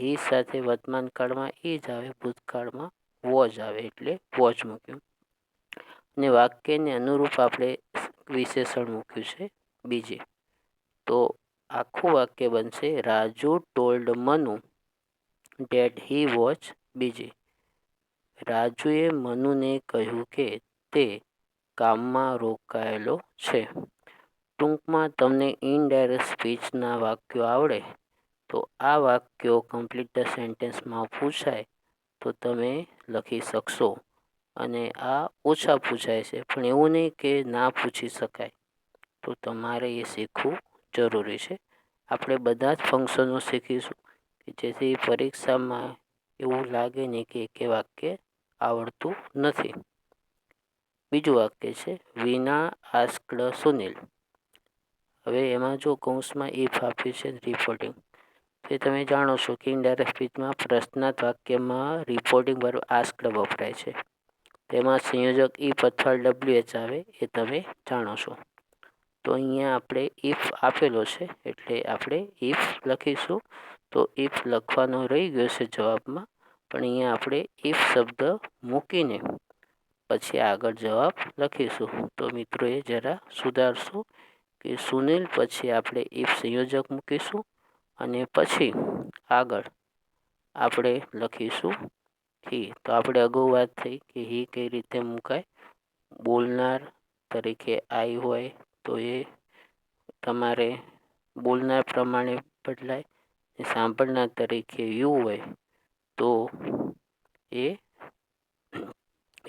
હી સાથે વર્તમાન કાળમાં ઈ જ આવે, ભૂતકાળમાં વોજ આવે એટલે વોચ મૂક્યું. અને વાક્યને અનુરૂપ આપણે વિશેષણ મૂક્યું છે બીજે. તો આખું વાક્ય બનશે રાજુ ટોલ્ડ મનુ ડેટ હી વોચ બીજી. રાજુએ મનુને કહ્યું કે તે કામમાં રોકાયેલો છે. ટૂંકમાં તમને ઇનડાયરેક્ટ સ્પીચના વાક્યો આવડે તો આ વાક્યો કમ્પ્લીટ ધ સેન્ટેન્સમાં પૂછાય તો તમે લખી શકશો. અને આ ઓછા પૂછાય છે, પણ એવું નહીં કે ના પૂછી શકાય. તો તમારે એ શીખવું જરૂરી છે. આપણે બધા જ ફંક્શનો શીખીશું કે જેથી પરીક્ષામાં એવું લાગે નહીં કે એક વાક્ય આવડતું નથી. બીજું વાક્ય છે વિના આસ્ક્ડ સુનિલ. હવે એમાં જો કૌંસમાં ઇફ આપ્યું છે રિપોર્ટિંગ. તે તમે જાણો છો કે ઇનડાયરેક્ટ સ્પીચમાં પ્રશ્નાર્થ વાક્યમાં રિપોર્ટિંગ વર્બ આસ્ક્ડ વપરાય છે. તેમાં સંયોજક ઇફ અથવા ડબલ્યુએચ આવે એ તમે જાણો છો. તો અહીંયા આપણે ઇફ આપેલો છે એટલે આપણે ઇફ લખીશું. તો ઇફ લખવાનો રહી ગયો છે જવાબમાં, પણ અહીંયા આપણે ઇફ શબ્દ મૂકીને પછી આગળ જવાબ લખીશું. તો મિત્રોએ જરા સુધારશું કે સુનિલ પછી આપણે ઇફ સંયોજક મૂકીશું અને પછી આગળ આપણે લખીશું હી. તો આપણે અગાઉ વાત થઈ કે હી કઈ રીતે મુકાય. બોલનાર તરીકે આઈ હોય તો એ તમારે બોલનાર પ્રમાણે બદલાય. સાંભળનાર તરીકે યુ હોય તો એ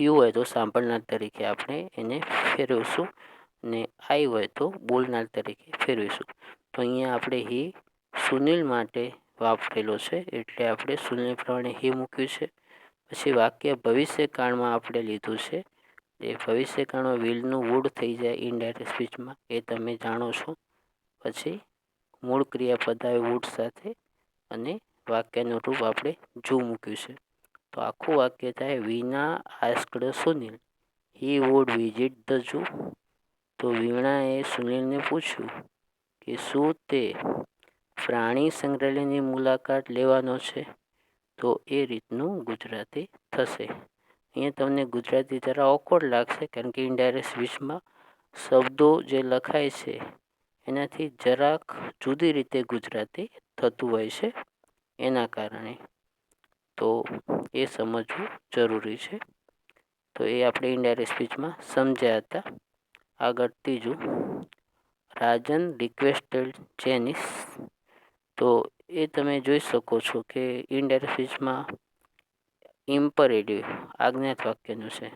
યુ હોય તો સાંભળનાર તરીકે આપણે એને ફેરવીશું અને આઈ હોય તો બોલનાર તરીકે ફેરવીશું. તો અહીંયા આપણે હી સુનિલ માટે વાપરેલો છે એટલે આપણે સુનિલ પ્રમાણે હી મૂક્યું છે. પછી વાક્ય ભવિષ્યકાળમાં આપણે લીધું છે. એ ભવિષ્યકાળમાં વિલનું વુડ થઈ જાય ઇનડાયરેક્ટ સ્પીચમાં એ તમે જાણો છો. પછી મૂળ ક્રિયાપદ આવે વુડ સાથે અને વાક્યનું રૂપ આપણે જુ મૂક્યું છે. તો આખું વાક્ય થાય વિના asked Sunil he would visit the zoo. તો વીણાએ સુનિલને પૂછ્યું કે શું તે પ્રાણી સંગ્રહાલયની મુલાકાત લેવાનો છે. તો એ રીતનું ગુજરાતી થશે. અહીંયા તમને ગુજરાતી જરા ઓકવર્ડ લાગશે કારણ કે ઇનડાયરેક્ટ સ્પીચમાં શબ્દો જે લખાય છે એનાથી જરાક જુદી રીતે ગુજરાતી થતું હોય છે એના કારણે. તો એ સમજવું જરૂરી છે. તો એ આપણે ઇનડાયરેક્ટ સ્પીચમાં સમજ્યા હતા. આગળ ત્રીજું રાજન રિક્વેસ્ટેડ જેનિસ. તો એ તમે જોઈ શકો છો કે ઇનડાયરેક્ટ સ્પીચમાં ઇમ્પરેટિવ આજ્ઞાત વાક્યનું છે.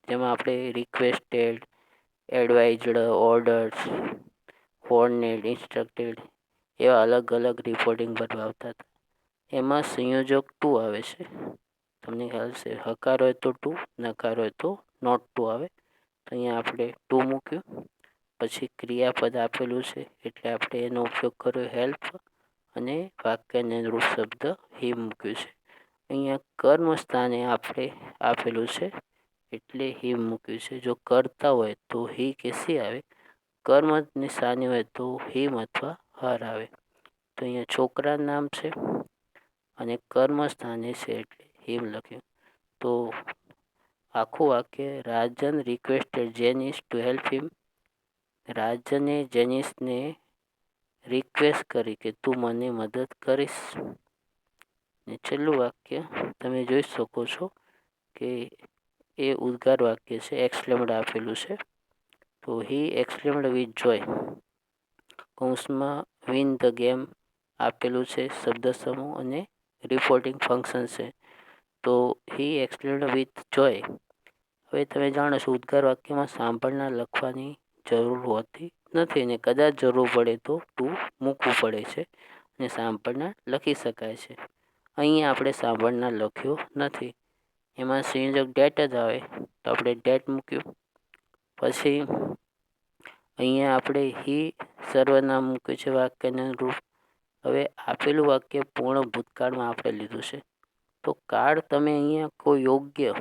જેમાં આપણે રિક્વેસ્ટેડ, એડવાઇઝડ, ઓર્ડર્સ, વોર્નેડ, ઇન્સ્ટ્રક્ટેડ એવા અલગ અલગ રિપોર્ટિંગ વર્બ આવતા હતા. એમાં સંયોજક ટુ આવે છે. તમને ખ્યાલ છે હકાર હોય તો ટુ, નકાર હોય તો નોટ ટુ આવે. તો અહીંયા આપણે ટુ મૂક્યું. પછી ક્રિયાપદ આપેલું છે એટલે આપણે એનો ઉપયોગ કર્યો હેલ્પ અને વાક્યને અનુરૂપ શબ્દ હી મૂક્યું છે. અહીંયા કર્મ સ્થાને આપણે આપેલું છે એટલે હી મૂક્યું છે. જો કરતા હોય તો હી કે સી આવે. કર્મની સ્થાને હોય તો હિમ અથવા હર આવે. તો અહીંયા છોકરા નામ છે અને કર્મ સ્થાને છે એટલે હિમ લખ્યું. તો આખું વાક્ય Rajan requested Janis to help him. રાજને જેનિસને રિક્વેસ્ટ કરી કે તું મને મદદ કરીશ. ને છેલ્લું વાક્ય તમે જોઈ શકો છો કે એ ઉદ્ગાર વાક્ય છે. એક્સક્લેમ્ડ આપેલું છે. તો હી એક્સપ્લેન્ડ વિથ જોય, કૌંસમાં વિન ધ ગેમ આપેલું છે શબ્દ સમૂહ અને રિપોર્ટિંગ ફંક્શન છે. તો હી એક્સપ્લેન્ડ વિથ જોય. હવે તમે જાણો છો ઉદ્ગાર વાક્યમાં સાંભળનાર લખવાની જરૂર હોતી નથી અને કદાચ જરૂર પડે તો ટુ મૂકવું પડે છે અને સાંભળનાર લખી શકાય છે. અહીંયા આપણે સાંભળનાર લખ્યું નથી. એમાં સંયોજક ડેટ જ આવે તો આપણે ડેટ મૂક્યું. પછી અહીંયા આપણે હી સર્વનામ મૂક્યું છે વાક્યને રૂપ. હવે આપેલું વાક્ય પૂર્ણ ભૂતકાળમાં આપણે લીધું છે. તો કાળ તમે અહીંયા કોઈ યોગ્ય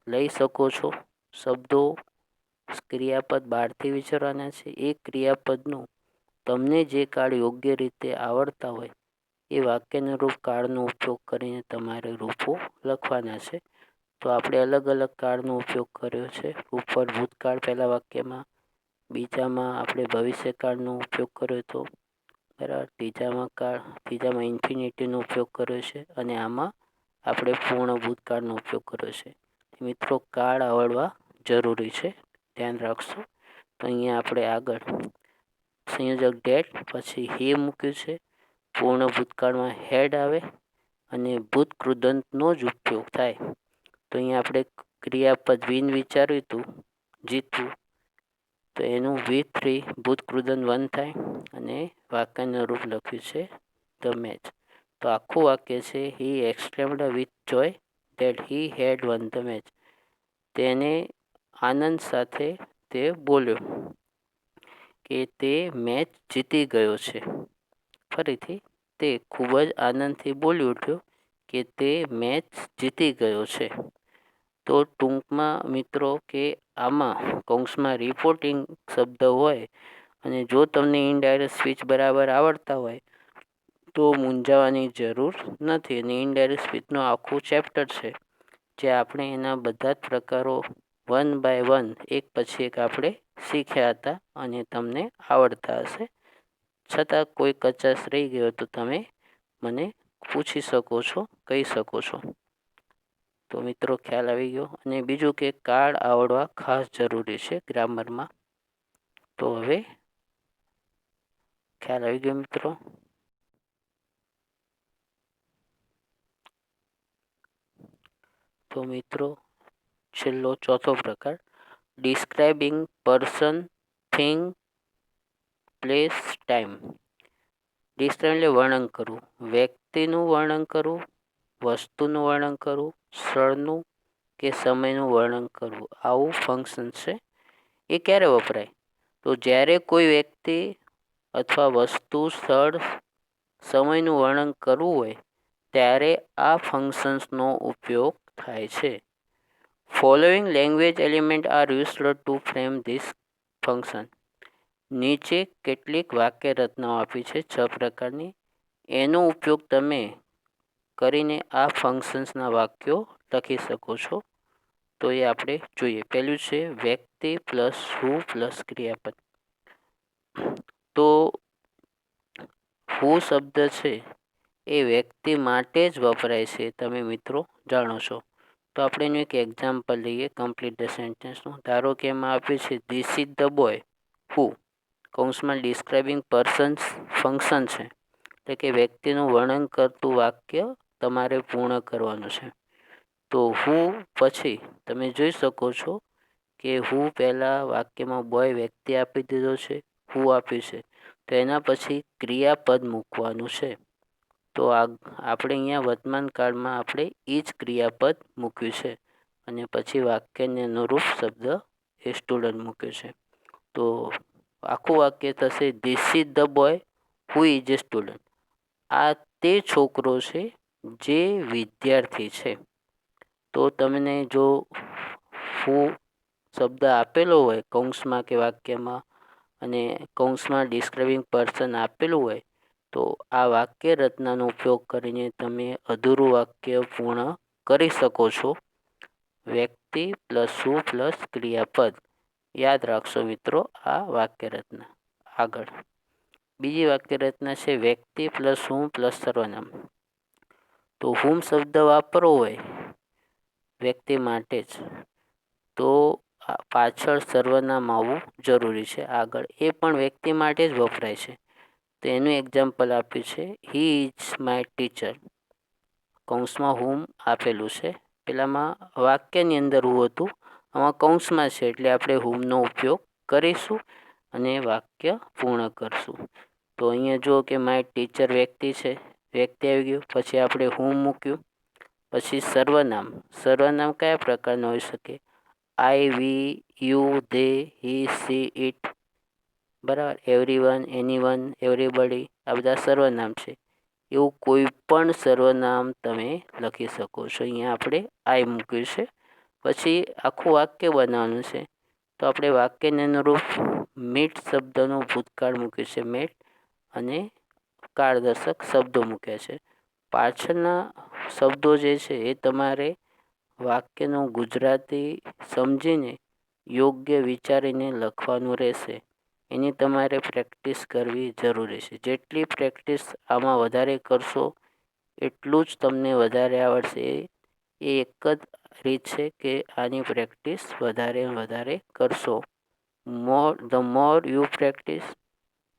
લઈ શકો છો. શબ્દો ક્રિયાપદ બહારથી વિચારવાના છે. એ ક્રિયાપદનું તમને જે કાળ યોગ્ય રીતે આવડતા હોય એ વાક્યનુરૂપ કાળનો ઉપયોગ કરીને તમારે રૂપો લખવાના છે. તો આપણે અલગ અલગ કાળનો ઉપયોગ કર્યો છે. ઉપર ભૂતકાળ પહેલા વાક્યમાં, બીજામાં આપણે ભવિષ્યકાળનો ઉપયોગ કર્યો હતો, બરાબર. ત્રીજામાં ઇન્ફિનિટીનો ઉપયોગ કર્યો છે અને આમાં આપણે પૂર્ણ ભૂતકાળનો ઉપયોગ કર્યો છે. મિત્રો કાળ આવડવા જરૂરી છે, ધ્યાન રાખશો. તો અહીંયા આપણે આગળ સંયોજક ડેટ, પછી હી મૂક્યું છે. પૂર્ણ ભૂતકાળમાં હેડ આવે અને ભૂત કૃદંતનો જ ઉપયોગ થાય. તો અહીંયા આપણે ક્રિયાપદ વિન વિચાર્યું હતું, જીતવું, તો એનું V3 ભૂત કૃદંત 1 થાય અને વાક્યનું રૂપ લખ્યું છે ધ મેચ. તો આખું વાક્ય છે he explained with joy that he had won the match. તેને આનંદ સાથે તે બોલ્યો કે તે મેચ જીતી ગયો છે. ફરીથી તે ખૂબ જ આનંદથી બોલી ઉઠ્યો કે તે મેચ જીતી ગયો છે. તો ટૂંકમાં મિત્રો કે આમાં કૌંસમાં રિપોર્ટિંગ શબ્દ હોય અને જો તમને ઇનડાયરેક્ટ સ્પીચ બરાબર આવડતા હોય તો મૂંઝાવાની જરૂર નથી. અને ઇનડાયરેક્ટ સ્પીચનું આખું ચેપ્ટર છે જે આપણે એના બધા જ પ્રકારો 1 by 1 એક પછી એક આપણે શીખ્યા હતા અને તમને આવડતા હશે. છતાં કોઈ કચાશ રહી ગયો તો તમે મને પૂછી શકો છો, કહી શકો છો. તો મિત્રો ખ્યાલ આવી ગયો. અને બીજું કે કાળ આવડવા ખાસ જરૂરી છે ગ્રામરમાં. તો હવે ખ્યાલ આવી ગયો મિત્રો. તો મિત્રો છેલ્લો ચોથો પ્રકાર, describing person, thing, place, time. Describe એટલે વર્ણન કરવું, વ્યક્તિનું વર્ણન કરવું, વસ્તુનું વર્ણન કરવું, સ્થળનું કે સમયનું વર્ણન કરવું. આવું ફંક્શન છે. એ ક્યારે વપરાય? તો જ્યારે કોઈ વ્યક્તિ અથવા વસ્તુ, સ્થળ, સમયનું વર્ણન કરવું હોય ત્યારે આ ફંક્શન્સનો ઉપયોગ થાય છે. Following language element are used to frame this function. નીચે કેટલીક વાક્ય રચનાઓ આપી છે 6 પ્રકારની. એનો ઉપયોગ તમે કરીને આ ફંક્શન્સના વાક્યો લખી શકો છો. તો એ આપણે જોઈએ. પહેલું છે વ્યક્તિ પ્લસ હુ પ્લસ ક્રિયાપદ. તો હુ શબ્દ છે એ વ્યક્તિ માટે જ વપરાય છે, તમે મિત્રો જાણો છો. તો આપણે એનું એક એક્ઝામ્પલ લઈએ કમ્પ્લીટ ધ સેન્ટેન્સનું. ધારો કે એમાં આપ્યું છે this is the boy who, કૌંસમાં ડિસ્ક્રાઇબિંગ પર્સન્સ ફંક્શન છે, એટલે કે વ્યક્તિનું વર્ણન કરતું વાક્ય તમારે પૂર્ણ કરવાનું છે. તો હુ પછી તમે જોઈ શકો છો કે હુ પહેલાં વાક્યમાં બોય વ્યક્તિ આપી દીધો છે, હુ આપ્યું છે, તો એના પછી ક્રિયાપદ મૂકવાનું છે. તો આપણે અહીંયા વર્તમાન કાળમાં આપણે એ જ ક્રિયાપદ મૂક્યું છે અને પછી વાક્યને અનુરૂપ શબ્દ એ સ્ટુડન્ટ મૂક્યો છે. તો આખું વાક્ય થશે this is the boy who is A student. આ તે છોકરો છે જે વિદ્યાર્થી છે. તો તમને જો હુ શબ્દ આપેલો હોય કૌંસમાં કે વાક્યમાં અને કૌંસમાં ડિસ્ક્રાઇબિંગ પર્સન આપેલું હોય તો આ વાક્ય રચનાનો ઉપયોગ કરીને તમે અધૂરું વાક્ય પૂર્ણ કરી શકો છો. વ્યક્તિ પ્લસ હુ પ્લસ ક્રિયાપદ. યાદ રાખશો મિત્રો આ વાક્ય રચના. આગળ બીજી વાક્ય રચના છે વ્યક્તિ પ્લસ હું પ્લસ સર્વનામ. તો હુમ શબ્દ વાપરવો હોય વ્યક્તિ માટે જ તો પાછળ સર્વનામ આવવું જરૂરી છે. આગળ એ પણ વ્યક્તિ માટે જ વપરાય છે. તો એનું એક્ઝામ્પલ આપ્યું છે, હી ઇઝ માય ટીચર. કૌંસમાં હુમ આપેલું છે. પેલામાં વાક્યની અંદર હું હતું, આમાં કૌંસમાં છે એટલે આપણે હુમનો ઉપયોગ કરીશું અને વાક્ય પૂર્ણ કરશું. તો અહીંયા જુઓ કે માય ટીચર વ્યક્તિ છે, વ્યક્તિ આવી ગયું, પછી આપણે હુમ મૂક્યું, પછી સર્વનામ. સર્વનામ કયા પ્રકારનું હોઈ શકે? I, we, you, they, he, she, it, બરાબર. એવરીવન, એનીવન, એવરીબડી, આ બધા સર્વનામ છે. એવું કોઈ પણ સર્વનામ તમે લખી શકો છો. અહીંયા આપણે આઈ મૂક્યું છે. પછી આખું વાક્ય બનાવવાનું છે. તો આપણે વાક્યને અનુરૂપ મીટ શબ્દનું ભૂતકાળ મૂક્યું છે, મેટ, અને કાળદર્શક શબ્દો મૂક્યા છે. પાછળના શબ્દો જે છે એ તમારે વાક્યનું ગુજરાતી સમજીને યોગ્ય વિચારીને લખવાનું રહેશે. એની તમારે પ્રેક્ટિસ કરવી જરૂરી છે. જેટલી પ્રેક્ટિસ આમાં વધારે કરશો એટલું જ તમને વધારે આવડશે. એ એક જ રીત છે કે આની પ્રેક્ટિસ વધારે કરશો. The more you practice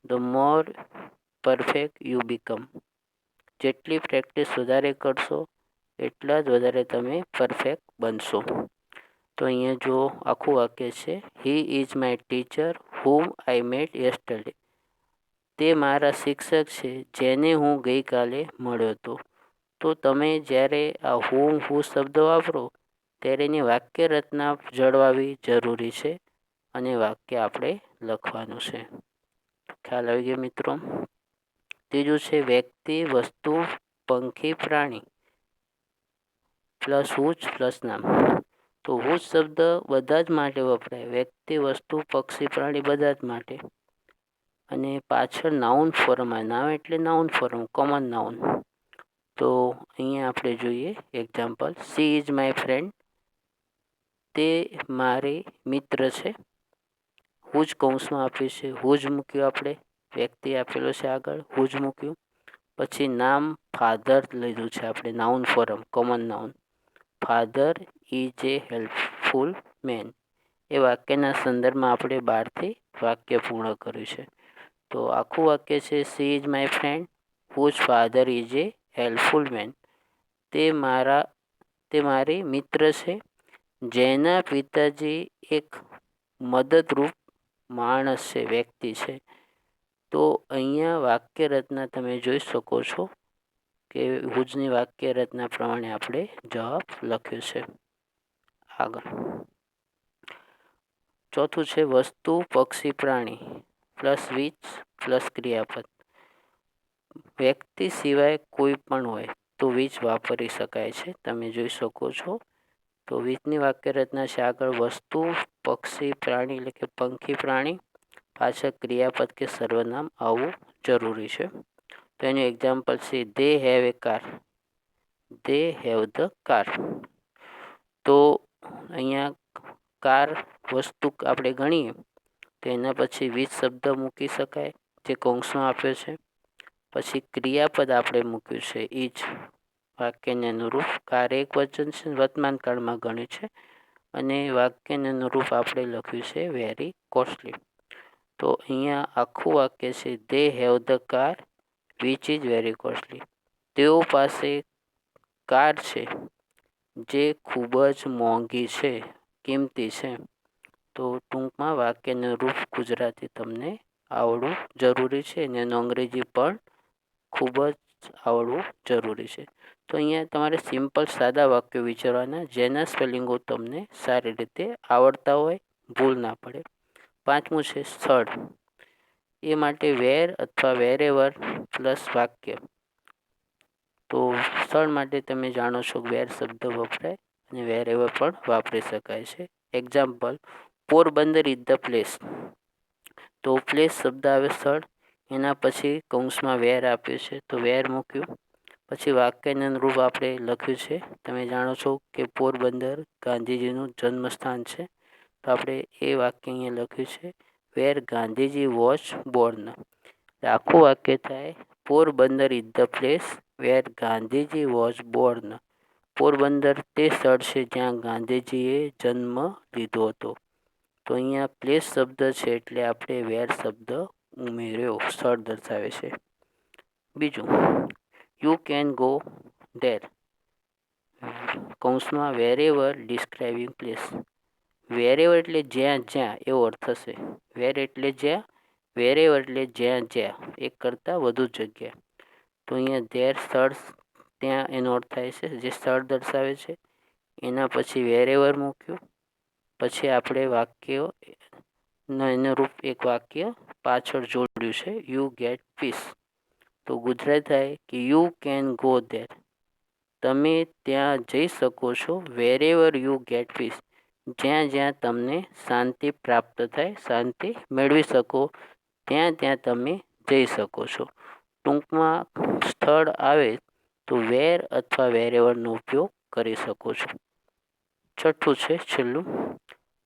the more perfect you become. જેટલી પ્રેક્ટિસ વધારે કરશો એટલા જ વધારે તમે પરફેક્ટ બનશો. તો અહીંયા જો આખું વાક્ય છે, he is my teacher whom I met yesterday. તે મારા શિક્ષક છે જેને હું ગઈકાલે મળ્યો હતો. તો તમે જ્યારે આ હું શબ્દ વાપરો ત્યારે એની વાક્ય રચના જળવાવી જરૂરી છે અને વાક્ય આપણે લખવાનું છે. ખ્યાલ આવી ગયો મિત્રો? ત્રીજું છે વ્યક્તિ, વસ્તુ, પંખી, પ્રાણી પ્લસ હુજ પ્લસ નામ. તો હુજ શબ્દ બધા જ માટે વપરાય. વ્યક્તિ, વસ્તુ, પક્ષી, પ્રાણી બધા જ માટે. અને પાછળ નાઉન ફોર્મ આવે. નામ એટલે નાઉન ફોર્મ, કોમન નાઉન. તો અહીંયા આપણે જોઈએ example, C is my friend. તે મારી મિત્ર છે. હુજ કૌંસમાં આપ્યું છે, હુજ મૂક્યું આપણે, વ્યક્તિ આપેલો છે આગળ, હુજ મૂક્યું. પછી નામ ફાધર લીધું છે આપણે, noun form, common noun. Father is a helpful man. એ વાક્યના સંદર્ભમાં આપણે બહારથી વાક્ય પૂર્ણ કર્યું છે. તો આખું વાક્ય છે, she is my friend whose father is a helpful man. તે મારી મિત્ર છે જેના પિતાજી એક મદદરૂપ માણસ છે, વ્યક્તિ છે. તો અહીંયા વાક્ય રચના તમે જોઈ શકો છો કે હુજની વાક્ય રચના પ્રમાણે આપણે જવાબ લખ્યો છે. આગળ ચોથું છે વસ્તુ, પક્ષી, પ્રાણી પ્લસ વીચ પ્લસ ક્રિયાપદ. વ્યક્તિ સિવાય કોઈ પણ હોય તો વીચ વાપરી શકાય છે, તમે જોઈ શકો છો. તો વીચની વાક્ય રચના છે આગળ વસ્તુ, પક્ષી, પ્રાણી એટલે કે પંખી, પ્રાણી, પાછળ ક્રિયાપદ કે સર્વનામ આવવું જરૂરી છે. તો એનું એક્ઝામ્પલ છે, they have a car. They have the car. તો અહીંયા કાર વસ્તુ આપણે ગણીએ તો એના પછી વીચ શબ્દ મૂકી શકાય જે કૌંસમાં આપ્યો છે. પછી ક્રિયાપદ આપણે મૂક્યું છે ઇજ, વાક્યને અનુરૂપ. કાર એક વચન છે, વર્તમાન કાળમાં ગણ્યું છે, અને વાક્યને અનુરૂપ આપણે લખ્યું છે વેરી કોસ્ટલી. તો અહીંયા આખું વાક્ય છે, they have the car which is very costly. તેઓ પાસે કાર છે જે ખૂબ જ મોંઘી છે, કિંમતી છે. તો ટૂંકમાં વાક્યને અનુરૂપ ગુજરાતી તમને આવડવું જરૂરી છે અને એનું અંગ્રેજી પણ ખૂબ જ આવડવું જરૂરી છે. તો અહીંયા તમારે સિમ્પલ સાદા વાક્યો વિચારવાના જેના સ્પેલિંગો તમને સારી રીતે આવડતા હોય, ભૂલ ના પડે. પાંચમું છે સ્થળ. એ માટે વેર અથવા વેરેવર પ્લસ વાક્ય. તો સ્થળ માટે તમે જાણો છો વેર શબ્દ વપરાય અને વેરેવર પણ વાપરી શકાય છે. Example, Porbandar is the place. તો પ્લેસ શબ્દ આવે સ્થળ, એના પછી કૌંસમાં વેર આપ્યું છે તો વેર મૂક્યું. પછી વાક્યને અનુરૂપ આપણે લખ્યું છે, તમે જાણો છો કે પોરબંદર ગાંધીજીનું જન્મસ્થાન છે. તો આપણે એ વાક્ય અહીંયા લખ્યું છે, વેર ગાંધીજી વોઝ બોર્ન. આખું વાક્ય થાય, Porbandar is the place where Gandhiji was Born. Porbandar તે સ્થળ છે જ્યાં ગાંધીજીએ જન્મ લીધો હતો. તો અહીંયા પ્લેસ શબ્દ છે એટલે આપણે વેર શબ્દ ઉમેર્યો, સ્થળ દર્શાવે છે. બીજું, યુ કેન ગો ધેર, કૌંસમાં વેરેવર ડિસ્ક્રાઇબિંગ પ્લેસ. વેરેવર એટલે જ્યાં જ્યાં એવો અર્થ થશે. વેર એટલે જ્યાં, વેરેવર એટલે જ્યાં જ્યાં, એક કરતાં વધુ જગ્યા. તો અહીંયા ધેર સ્થળ, ત્યાં એનો અર્થ થાય છે જે સ્થળ દર્શાવે છે. એના પછી વેરેવર મૂક્યું, પછી આપણે વાક્ય અનુરૂપ એક વાક્ય પાછળ જોડ્યું છે, યુ ગેટ પીસ. તો ગુજરાત થાય કે યુ કેન ગો ધેર, તમે ત્યાં જઈ શકો છો. વેરેવર યુ ગેટ પીસ, જ્યાં જ્યાં તમને શાંતિ પ્રાપ્ત થાય, શાંતિ મેળવી શકો, ત્યાં ત્યાં તમે જઈ શકો છો. ટૂંકમાં સ્થળ આવે તો વેર અથવા વેરેવરનો ઉપયોગ કરી શકો છો. છઠ્ઠું છે છેલ્લું,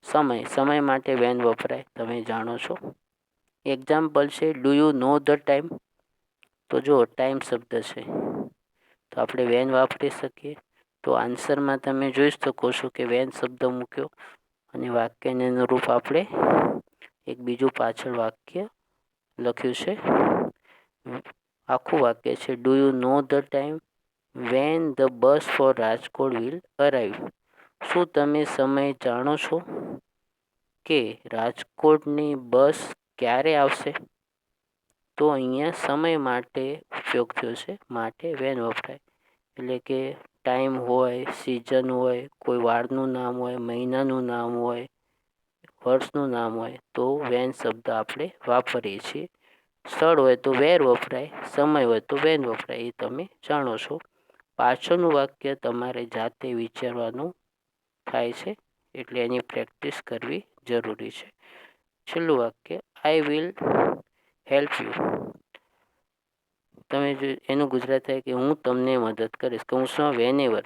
સમય. સમય માટે વેન વપરાય, તમે જાણો છો. એક્ઝામ્પલ છે, do you know the time. તો જો ટાઈમ શબ્દ છે તો આપણે વેન વાપરી શકીએ. તો આન્સરમાં તમે જોઈ શકો છો કે વેન શબ્દ મૂક્યો અને વાક્યને અનુરૂપ આપણે એક બીજું પાછળ વાક્ય લખ્યું છે. આખું વાક્ય છે, do you know the time when the bus for Rajkot will arrive. શું તમે સમય જાણો છો કે રાજકોટની બસ ક્યારે આવશે? તો અહીંયા સમય માટે ઉપયોગ થયો છે, માટે વેન વપરાય. એટલે કે ટાઈમ હોય, સિઝન હોય, કોઈ વારનું નામ હોય, મહિનાનું નામ હોય, વર્ષનું નામ હોય તો વેન શબ્દ આપણે વાપરીએ છીએ. સ્થળ હોય તો વેર વપરાય, સમય હોય તો વેન વપરાય, એ તમે જાણો છો. પાછળનું વાક્ય તમારે જાતે વિચારવાનું થાય છે, એટલે એની પ્રેક્ટિસ કરવી જરૂરી છે. છેલ્લું વાક્ય, આઈ વિલ હેલ્પ યુ. તમે જો એનું ગુજરાત થાય કે હું તમને મદદ કરીશ. કૌંસમાં વેનેવર.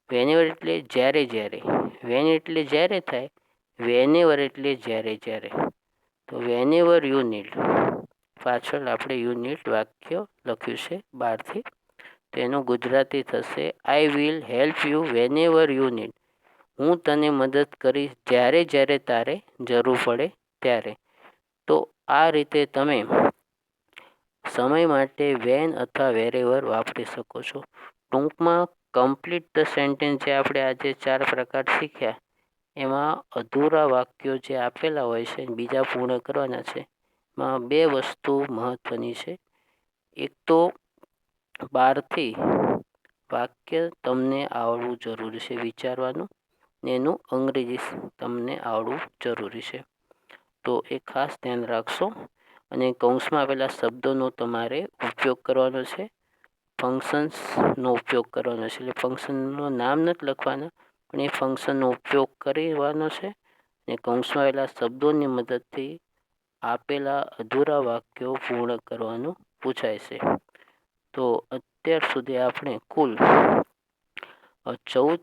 વેનેવર એટલે જ્યારે જ્યારે. વેન એટલે જ્યારે થાય, વેનેવર એટલે જ્યારે જ્યારે. તો વેનેવર યુ નીડ, પાછળ આપણે યુ નીડ વાક્ય લખ્યું છે 12થી. તો એનું ગુજરાતી થશે, I will help you વેનેવર you need. હું તને મદદ કરીશ જ્યારે જ્યારે તારે જરૂર પડે ત્યારે. તો આ રીતે તમે સમય માટે વેન અથવા વેરેવર વાપરી શકો છો. ટૂંકમાં કમ્પ્લીટ ધ સેન્ટેન્સ જે આપણે આજે 4 પ્રકાર શીખ્યા, એમાં અધૂરા વાક્યો જે આપેલા હોય છે બીજા પૂર્ણ કરવાના છે, એમાં 2 વસ્તુ મહત્ત્વની છે. એક તો 12થી વાક્ય તમને આવડવું જરૂરી છે, વિચારવાનું, ને એનું અંગ્રેજી તમને આવડવું જરૂરી છે. તો એ ખાસ ધ્યાન રાખશો. અને કૌંસમાં આપેલા શબ્દોનો તમારે ઉપયોગ કરવાનો છે, ફંક્શન્સનો ઉપયોગ કરવાનો છે. એટલે ફંક્શનનું નામ નથી લખવાના, પણ એ ફંક્શનનો ઉપયોગ કરવાનો છે. અને કૌંસમાં આવેલા શબ્દોની મદદથી આપેલા અધૂરા વાક્યો પૂર્ણ કરવાનું પૂછાય છે. તો અત્યાર સુધી આપણે કુલ 14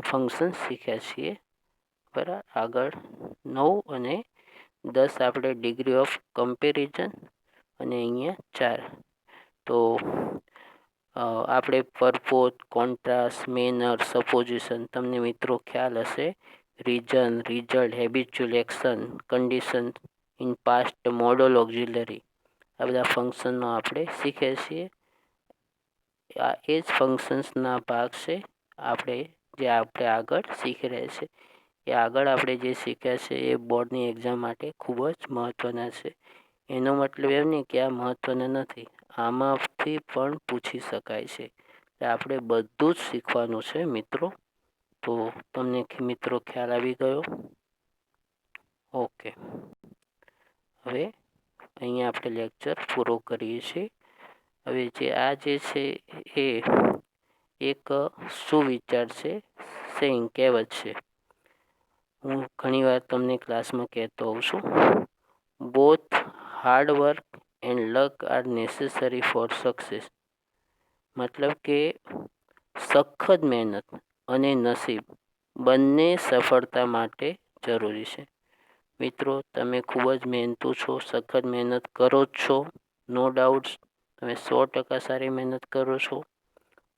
ફંક્શન શીખ્યા છીએ. બરાબર, આગળ 9 અને 10 આપણે ડિગ્રી ઓફ કમ્પેરિઝન, અને અહીંયા 4. તો આપણે પરપોઝ, કોન્ટ્રાસ્ટ, મેનર, સપોઝિશન, તમને મિત્રો ખ્યાલ હશે, reason, result, habitual action, condition in past, modal auxiliary, આ બધા ફંક્શનનો આપણે શીખ્યા છીએ. આ એ જ ફંક્શન્સના ભાગ છે આપણે આગળ શીખી રહ્યા છીએ. એ આગળ આપણે જે શીખ્યા છે એ બોર્ડની એક્ઝામ માટે ખૂબ જ મહત્ત્વના છે. એનો મતલબ એમ નહીં કે આ મહત્ત્વના નથી, આમાંથી પણ પૂછી શકાય છે. એટલે આપણે બધું જ શીખવાનું છે મિત્રો. તો તમને મિત્રો ખ્યાલ આવી ગયો? ઓકે, હવે અહીંયા આપણે લેક્ચર પૂરો કરીએ છીએ. હવે આ જે છે એ એક સુવિચાર છે, સેઇંગ, કહેવત છે. હું ઘણીવાર તમને ક્લાસમાં કહેતો હોઉં છું, both hard work and luck are necessary for success. મતલબ કે સખત મહેનત અને નસીબ બંને સફળતા માટે જરૂરી છે. મિત્રો, તમે ખૂબ જ મહેનતુ છો, સખત મહેનત કરો જ છો, નો ડાઉટ્સ. તમે 100% સારી મહેનત કરો છો,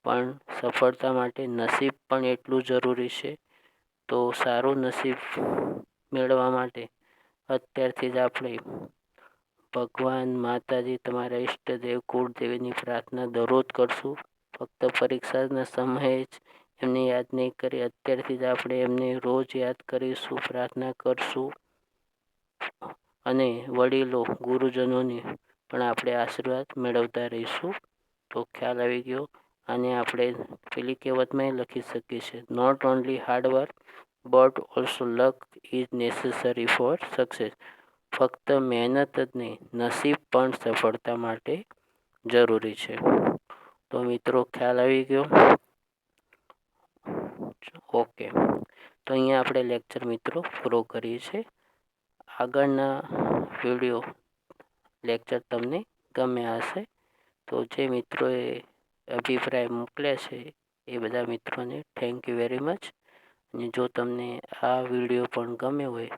પણ સફળતા માટે નસીબ પણ એટલું જરૂરી છે. તો સારું નસીબ મેળવવા માટે અત્યારથી જ આપણે ભગવાન, માતાજી, તમારા ઈષ્ટદેવ, કુળદેવીની પ્રાર્થના દરરોજ કરશું. ફક્ત પરીક્ષાના સમયે જ એમને યાદ નહીં કરીએ, અત્યારથી જ આપણે એમને રોજ યાદ કરીશું, પ્રાર્થના કરશું અને વડીલો, ગુરુજનોની પણ આપણે આશીર્વાદ મેળવતા રહીશું. તો ખ્યાલ આવી ગયો. અને આપણે પેલી કહેવતમાં લખી શકીએ છીએ, not only hard work but also luck is necessary for success. ફક્ત મહેનત જ નહીં, નસીબ પણ સફળતા માટે જરૂરી છે. તો મિત્રો ખ્યાલ આવી ગયો. ઓકે, તો અહીંયા આપણે લેક્ચર મિત્રો પૂરો કરીએ છીએ. આગળના વિડીયો લેક્ચર તમને ગમ્યા હશે. તો જે મિત્રોએ અભિપ્રાય મોકલ્યા છે એ બધા મિત્રોને થેન્ક યુ વેરી મચ. અને જો તમને આ વિડીયો પણ ગમ્યો હોય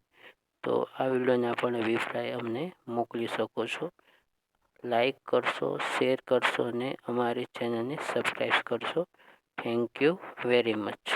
તો આ વિડીયોના પણ અભિપ્રાય અમને મોકલી શકો છો. લાઈક કરશો, શેર કરશો અને અમારી ચેનલને સબસ્ક્રાઈબ કરશો. Thank you very much.